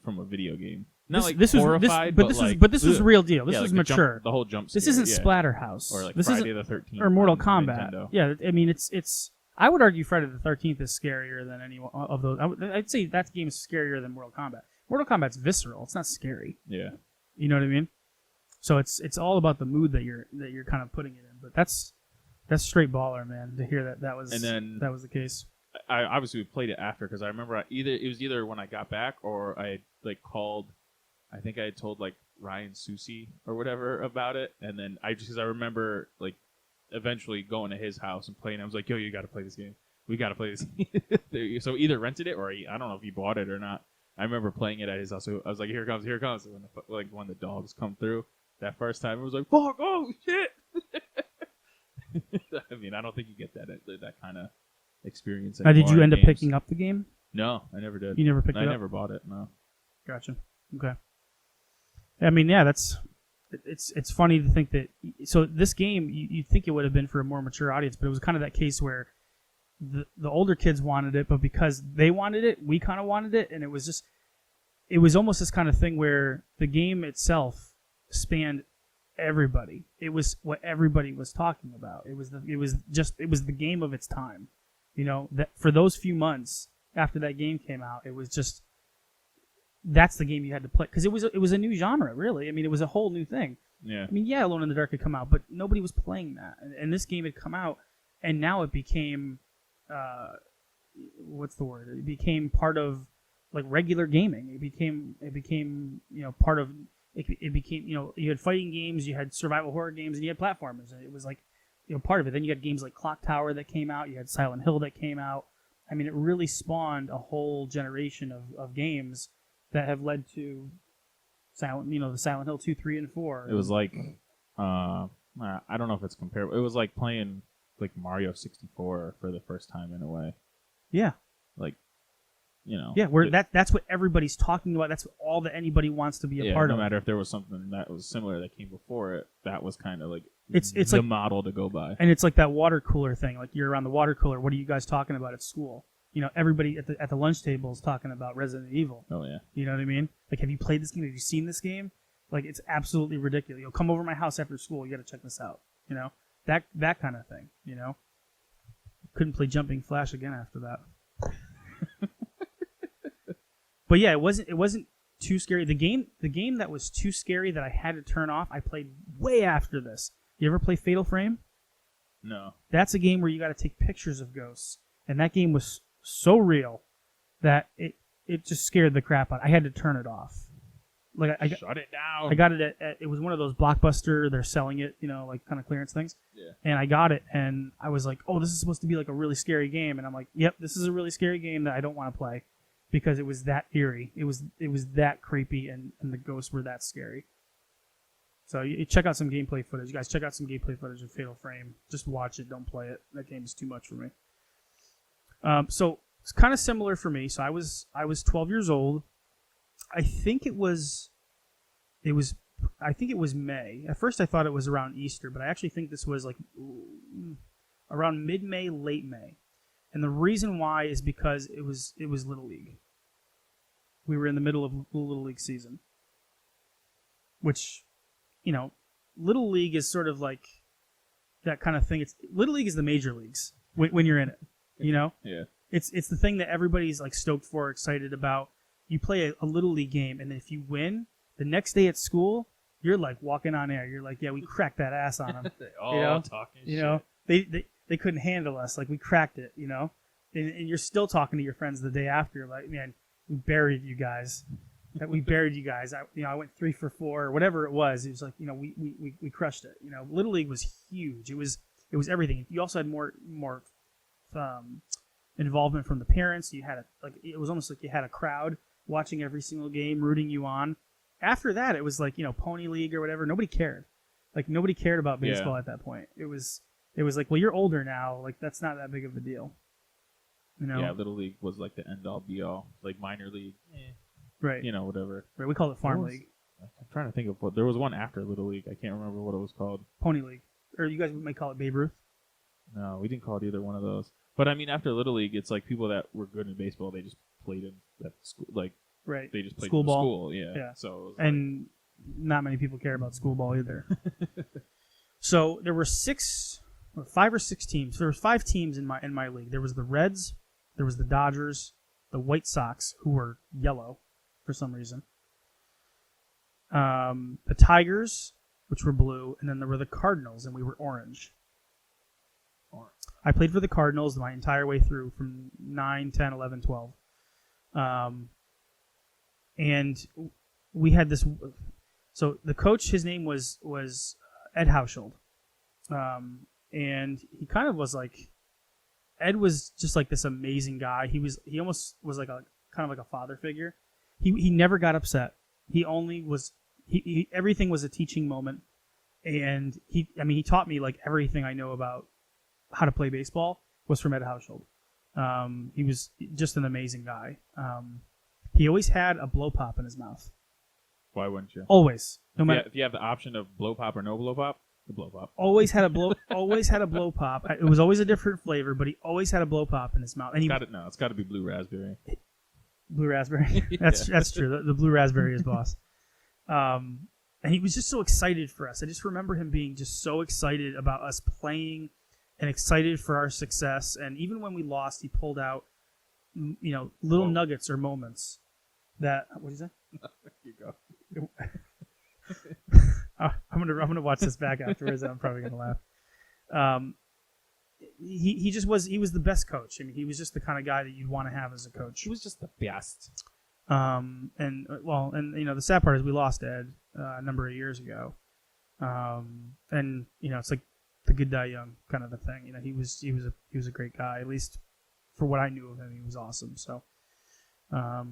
from a video game. Not this horrified, but this was ugh. real deal. This Yeah, was like the mature. the whole jump. This scare, isn't yeah. Splatterhouse. Or like this Friday isn't, the 13th or Mortal on Kombat. Nintendo. Yeah, I mean it's. I would argue Friday the 13th is scarier than any of those. I'd say that game is scarier than Mortal Kombat. Mortal Kombat's visceral. It's not scary. Yeah. You know what I mean? So it's all about the mood that you're kind of putting it in. But that's straight baller, man. To hear that was And then- that was the case. I obviously played it after because I remember it was either when I got back or I like called. I think I had told like Ryan Susi or whatever about it, and then because I remember like eventually going to his house and playing. I was like, "Yo, you got to play this game. We got to play this." So either rented it or I don't know if he bought it or not. I remember playing it at his house. So I was like, "Here it comes, here it comes!" And when the dogs come through that first time, it was like, "Fuck! Oh shit!" I mean, I don't think you get that kind of experience. Now, did anymore you in end up games. picking up the game? No, I never did. You never picked I it up? never bought it. No. Gotcha. Okay. I mean, yeah, it's funny to think that. So this game, you'd think it would have been for a more mature audience, but it was kind of that case where the older kids wanted it, but because they wanted it, we kind of wanted it, and it was almost this kind of thing where the game itself spanned everybody. It was what everybody was talking about. It was the game of its time. You know, that for those few months after that game came out, it was just that's the game you had to play because it was a new genre, really. I mean, it was a whole new thing. Yeah. I mean, yeah, Alone in the Dark had come out, but nobody was playing that, and this game had come out, and now it became, what's the word? It became part of like regular gaming. It became part of it became you had fighting games, you had survival horror games, and you had platformers, and it was like part of it. Then you had games like Clock Tower that came out, you had Silent Hill that came out. I mean, it really spawned a whole generation of games that have led to the Silent Hill 2, 3, and 4. It was like, I don't know if it's comparable. It was like playing like Mario 64 for the first time in a way. Yeah. Like, Yeah, where that's what everybody's talking about. That's all that anybody wants to be a part no of. No matter if there was something that was similar that came before it, that was kind of like it's the like model to go by. And it's like that water cooler thing. Like you're around the water cooler. What are you guys talking about at school? Everybody at the lunch table is talking about Resident Evil. Oh yeah. You know what I mean? Like, have you played this game? Have you seen this game? Like, it's absolutely ridiculous. Come over to my house after school. You got to check this out. That kind of thing. Couldn't play Jumping Flash again after that. But yeah, it wasn't too scary. The game that was too scary that I had to turn off, I played way after this. You ever play Fatal Frame? No. That's a game where you got to take pictures of ghosts, and that game was so real that it just scared the crap out. I had to turn it off. Like I shut it down. I got it at it was one of those Blockbuster. They're selling it, like kind of clearance things. Yeah. And I got it, and I was like, "Oh, this is supposed to be like a really scary game." And I'm like, "Yep, this is a really scary game that I don't want to play," because it was that eerie. It was that creepy, and the ghosts were that scary. So you check out some gameplay footage. You guys check out some gameplay footage of Fatal Frame. Just watch it. Don't play it. That game is too much for me. So it's kind of similar for me. So I was 12 years old. I think it was May. At first I thought it was around Easter, but I actually think this was like around mid-May, late May. And the reason why is because it was Little League. We were in the middle of Little League season. Which, Little League is sort of like that kind of thing. Little League is the major leagues when you're in it. Yeah. It's the thing that everybody's like stoked for, excited about. You play a Little League game, and if you win, the next day at school, you're like walking on air. You're like, yeah, we cracked that ass on them. Talking shit. They couldn't handle us. Like, we cracked it, And you're still talking to your friends the day after. You're like, man, we buried you guys. We buried you guys. I went 3 for 4 or whatever it was. It was like, we crushed it. Little League was huge. It was everything. You also had more involvement from the parents. You had it was almost like you had a crowd watching every single game, rooting you on. After that, it was like, Pony League or whatever. Nobody cared. Like, nobody cared about baseball at that point. It was like, well, you're older now. Like, that's not that big of a deal. Yeah, Little League was like the end all be all. Like minor league, right? Whatever. Right. We call it Farm League. I'm trying to think of what there was one after Little League. I can't remember what it was called. Pony League, or you guys may call it Babe Ruth. No, we didn't call it either one of those. But I mean, after Little League, it's like people that were good in baseball, they just played in that school, like Right. they just played School in the ball. school. Yeah. Yeah. So it was And not many people care about school ball either. So there were 5 or 6 teams. There were 5 teams in my league. There was the Reds, there was the Dodgers, the White Sox, who were yellow for some reason, the Tigers, which were blue, and then there were the Cardinals, and we were orange. I played for the Cardinals my entire way through from 9, 10, 11, 12. And we had this. So the coach, his name was Ed Haushold. And he kind of was like, Ed was just like this amazing guy. He almost was like a kind of like a father figure. He never got upset. He only was everything was a teaching moment. And he taught me like everything I know about how to play baseball was from Ed Haushold. He was just an amazing guy. He always had a blow pop in his mouth. Why wouldn't you? Always. No matter. If you have the option of blow pop or no blow pop, the blow pop. Always had a blow pop. It was always a different flavor, but he always had a blow pop in his mouth. And It's got to be blue raspberry. Blue raspberry. That's true. The blue raspberry is boss. And he was just so excited for us. I just remember him being just so excited about us playing and excited for our success. And even when we lost, he pulled out, little nuggets or moments that. What did you say? You go. I'm gonna watch this back afterwards. And I'm probably gonna laugh. He was the best coach. I mean, he was just the kind of guy that you'd want to have as a coach. He was just the best. And the sad part is we lost Ed a number of years ago. And it's like the good die young kind of a thing. He was a great guy. At least for what I knew of him, he was awesome. So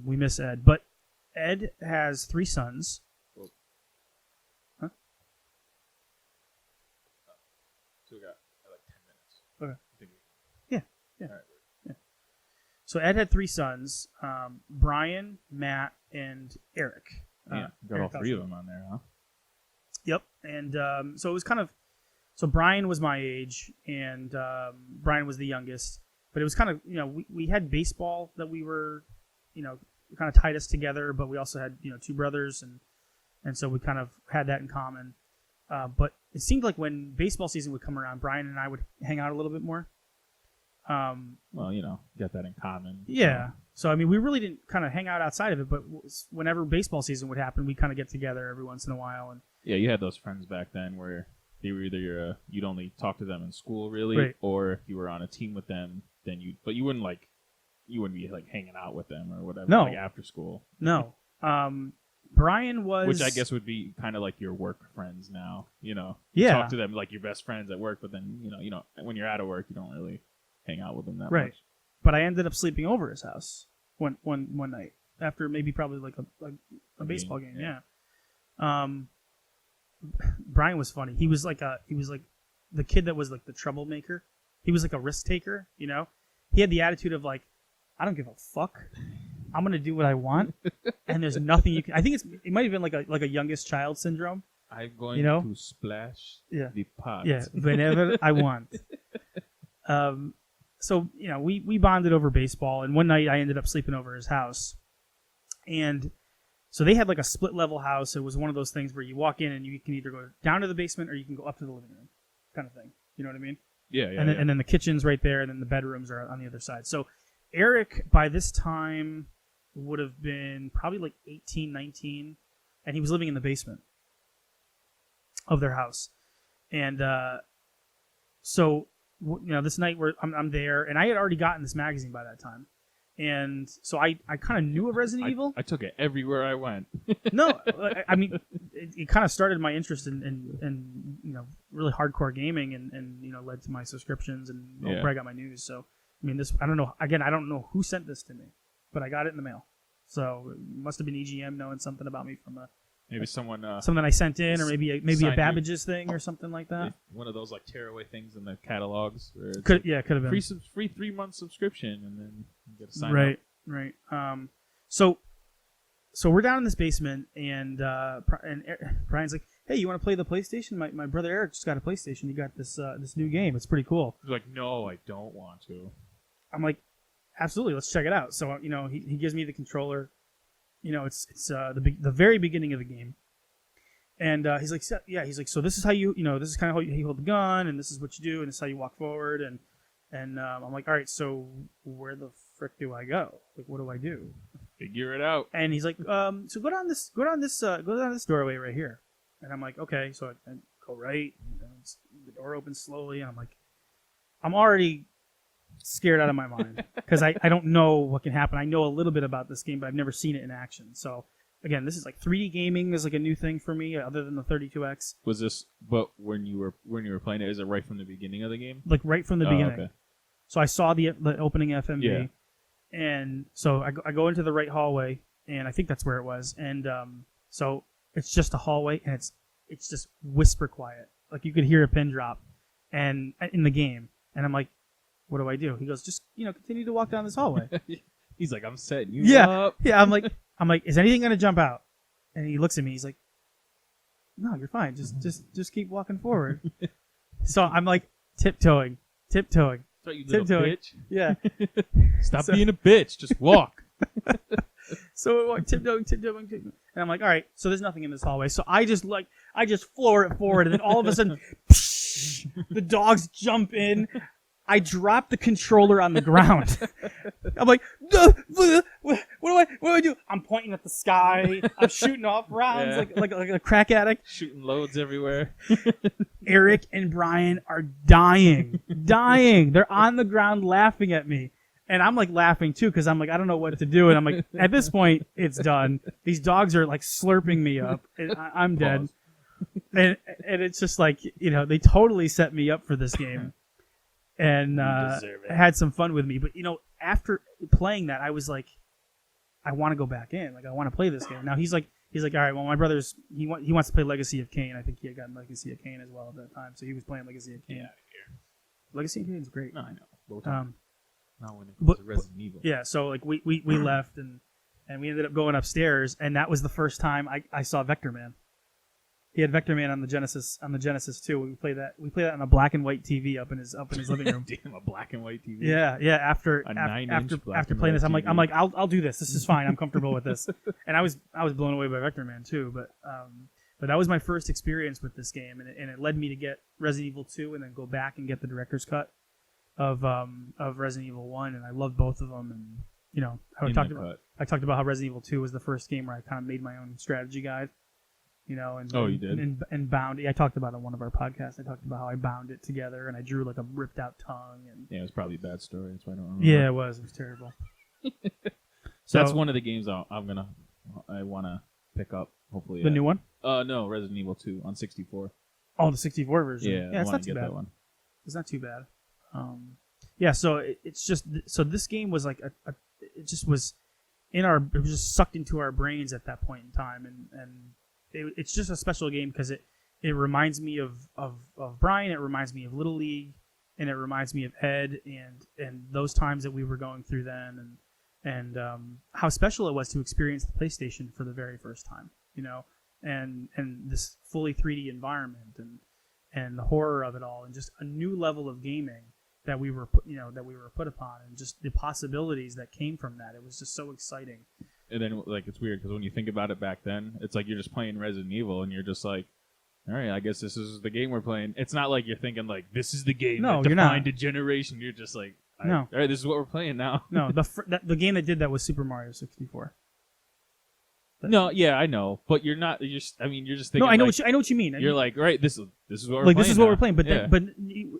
we miss Ed, but Ed has 3 sons. Huh? So we got like 10 minutes. Okay. I think Yeah. All right. So Ed had 3 sons: Brian, Matt, and Eric. Yeah, got Eric all 3 of them on there, huh? Yep. And so it was kind of. So Brian was my age, and Brian was the youngest. But it was kind of, we had baseball that we were, kind of tied us together. But we also had, 2 brothers, and so we kind of had that in common. But it seemed like when baseball season would come around, Brian and I would hang out a little bit more. Well, got that in common. Yeah. So, we really didn't kind of hang out outside of it, but whenever baseball season would happen, we'd kind of get together every once in a while. And Yeah, you had those friends back then where they were either you'd only talk to them in school, really, Right. or if you were on a team with them, then you wouldn't be like hanging out with them or whatever, No. like after school. No. Brian was... Which I guess would be kind of like your work friends now, You Yeah. talk to them like your best friends at work, but then, when you're out of work, you don't really hang out with them that Right. much. But I ended up sleeping over his house one night after maybe probably like a baseball game. yeah. Brian was funny. He was like the kid that was like the troublemaker. He was like a risk taker. He had the attitude of like, I don't give a fuck. I'm gonna do what I want, and there's nothing you can. I think it might have been like a youngest child syndrome. I'm going You know? to splash Yeah. the pot. Yeah, whenever I want. So we bonded over baseball, and one night I ended up sleeping over his house, and so they had like a split level house. It was one of those things where you walk in and you can either go down to the basement or you can go up to the living room, kind of thing. You know what I mean? Yeah, yeah. And then the kitchen's right there, and then the bedrooms are on the other side. So Eric, by this time, would have been probably like 18, 19, and he was living in the basement of their house. And so this night I'm there, and I had already gotten this magazine by that time, and so I kind of knew of Resident Evil. I took it everywhere I went. No, it kind of started my interest in really hardcore gaming, and led to my subscriptions and where I got my news. So I don't know. Again, I don't know who sent this to me, but I got it in the mail. So it must have been EGM knowing something about me from Maybe someone something I sent in, or maybe a signed you. Babbage's thing or something like that. One of those like tearaway things in the catalogs. Where it's Could have been free 3-month subscription, and then you get to sign right, up. right. So we're down in this basement, and Brian's like, "Hey, you want to play the PlayStation? My brother Eric just got a PlayStation. He got this new game. It's pretty cool." He's like, no, I don't want to. I'm like, absolutely, let's check it out. So he gives me the controller. It's the very beginning of the game, and he's like, so this is how this is kind of how you hold the gun, and this is what you do, and this is how you walk forward, and I'm like, all right, so where the frick do I go? Like, what do I do? Figure it out. And he's like, so go down this doorway right here, and I'm like, okay, so I go right, and the door opens slowly, and I'm like, I'm already scared out of my mind because I don't know what can happen. I know a little bit about this game, but I've never seen it in action. So again, this is like 3D gaming is like a new thing for me, other than the 32X. Was this? But when you were playing it, is it right from the beginning of the game? Like right from the beginning. Okay. So I saw the opening FMV, Yeah. and so I go into the right hallway, and I think that's where it was. And so it's just a hallway, and it's just whisper quiet, like you could hear a pin drop, and in the game. And I'm like, what do I do? He goes, just continue to walk down this hallway. He's like, I'm setting you Yeah, up. yeah. I'm like, is anything gonna jump out? And he looks at me. He's like, no, you're fine. Just keep walking forward. So I'm like tiptoeing. That's right, you little Tiptoeing. bitch. Yeah. Stop So- being a bitch. Just walk. So we're tiptoeing, and I'm like, all right. So there's nothing in this hallway. So I just floor it forward, and then all of a sudden, the dogs jump in. I drop the controller on the ground. I'm like, what do I do? I'm pointing at the sky. I'm shooting off rounds Yeah. like a crack addict. Shooting loads everywhere. Eric and Brian are dying. They're on the ground laughing at me. And I'm like laughing too because I'm like, I don't know what to do. And I'm like, at this point, it's done. These dogs are like slurping me up. And I'm dead. And it's just like, they totally set me up for this game. And deserve it. had some fun with me. But, after playing that, I was like, I want to go back in. Like, I want to play this game. Now he's like, all right, well, my brother's, he wants to play Legacy of Kain. I think he had gotten Legacy of Kain as well at that time. So he was playing Legacy of Kain. Yeah. Legacy of Kain is great. No, I know. But we're talking not when it comes but- to Resident Evil. Yeah, so like we left and we ended up going upstairs, and that was the first time I saw Vector Man. He had Vector Man on the Genesis too. We played that on a black and white TV up in his living room. Damn, a black and white TV. Yeah. After A 9-inch black after and playing white this, I'm TV. like I'll do this. This is fine. I'm comfortable with this. And I was blown away by Vector Man too. But that was my first experience with this game, and it led me to get Resident Evil 2 and then go back and get the director's cut of Resident Evil 1, and I loved both of them. And how I talked about how Resident Evil 2 was the first game where I kind of made my own strategy guide. And Oh, you did? and bound. I talked about it on one of our podcasts. I talked about how I bound it together, and I drew like a ripped out tongue. And Yeah, it was probably a bad story. That's why I don't remember. yeah, it was terrible. So that's one of the games I want to pick up. Hopefully, The new one? No, Resident Evil 2 on 64. Oh, the 64 version. Yeah, I it's want not to too get bad. that one. It's not too bad. Yeah, so it's just so this game was like it just was it was just sucked into our brains at that point in time, and it's just a special game because it reminds me of Brian, it reminds me of Little League, and it reminds me of Ed and those times that we were going through then, and how special it was to experience the PlayStation for the very first time, and this fully 3D environment and the horror of it all, and just a new level of gaming that we were put upon, and just the possibilities that came from that. It was just so exciting. And then, like, it's weird because when you think about it back then, it's like you're just playing Resident Evil and you're just like, all right, I guess this is the game we're playing. It's not like you're thinking, like, this is the game No, that you're not. defined a generation. You're just like, No. all right, this is what we're playing now. No, the game that did that was Super Mario 64. No, yeah, I know. But you're not, you're just thinking, No, I know like, I know what you mean. you're like, right, this is what we're like playing this is what now. we're playing, but Yeah. but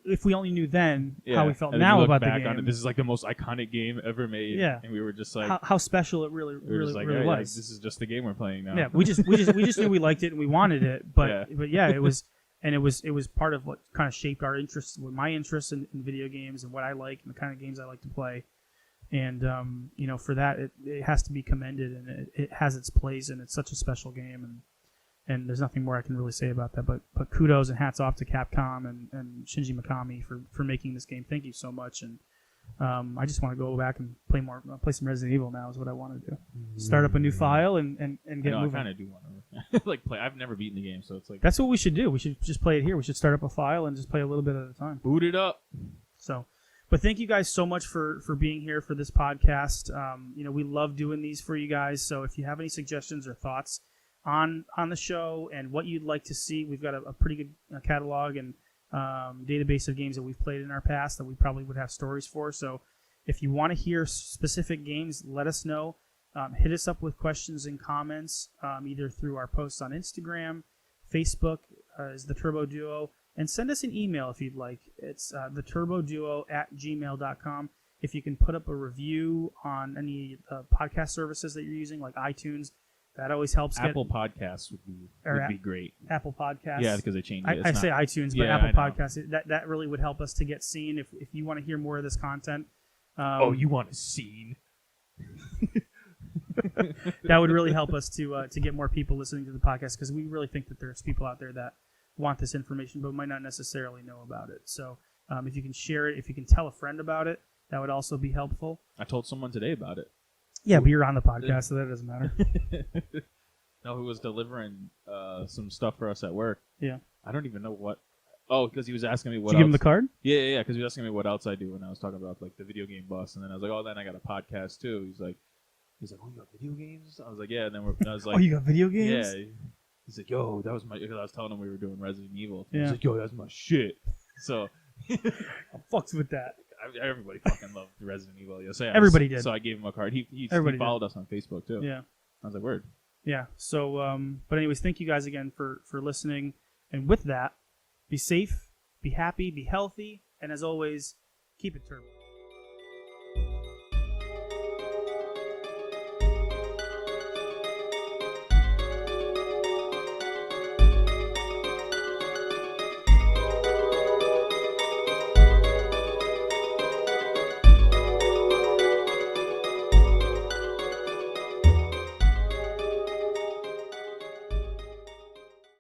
if we only knew then Yeah. how we felt And then you now look about the back game, on it, this is like the most iconic game ever made. Yeah. And we were just like, how special it really we were just like, really all right, was. like, this is just the game we're playing now. Yeah, we just knew we liked it and we wanted it, but Yeah. it was part of what kind of shaped our interests, my interests in video games and what I like and the kind of games I like to play. And for that, it has to be commended, and it has its place, and it's such a special game, and there's nothing more I can really say about that. But kudos and hats off to Capcom and Shinji Mikami for making this game. Thank you so much, and I just want to go back and play some Resident Evil now is what I want to do. Start up a new file and get I moving. kind of do want to like play. I've never beaten the game, so it's like That's what we should do. We should just play it here. We should start up a file and just play a little bit at a time. boot it up. So, But thank you guys so much for being here for this podcast. We love doing these for you guys. So if you have any suggestions or thoughts on the show and what you'd like to see, we've got a pretty good catalog and database of games that we've played in our past that we probably would have stories for. So if you want to hear specific games, let us know. Hit us up with questions and comments, either through our posts on Instagram, Facebook is the Turbo Duo, and send us an email if you'd like. It's theturboduo@gmail.com. If you can put up a review on any podcast services that you're using, like iTunes, that always helps. Apple Podcasts would be great. Apple Podcasts. Yeah, because they changed it. I say iTunes, but Yeah, Apple I know. Podcasts. That really would help us to get seen if you want to hear more of this content. You want a scene? That would really help us to get more people listening to the podcast, because we really think that there's people out there that want this information but might not necessarily know about it. So if you can share it, if you can tell a friend about it, that would also be helpful. I told someone today about it. Yeah, but you're on the podcast, so that doesn't matter. No, who was delivering some stuff for us at work. Yeah. I don't even know what. Oh, because he was asking me what Did you give him else. the card? Yeah, because he was asking me what else I do when I was talking about like the video game bus, and then I was like, oh, then I got a podcast too. He's like, oh, you got video games? I was like, yeah, and then I was like, Oh, you got video games? yeah. He's like, yo, that was my. Because I was telling him we were doing Resident Evil. Yeah. He's like, yo, that's my shit. So I fucks with that. everybody fucking loved Resident Evil. Yeah, so Everybody did. So I gave him a card. He Everybody followed us on Facebook too. Yeah. I was like, word. Yeah. So, but anyways, thank you guys again for listening. And with that, be safe, be happy, be healthy, and as always, keep it turbo.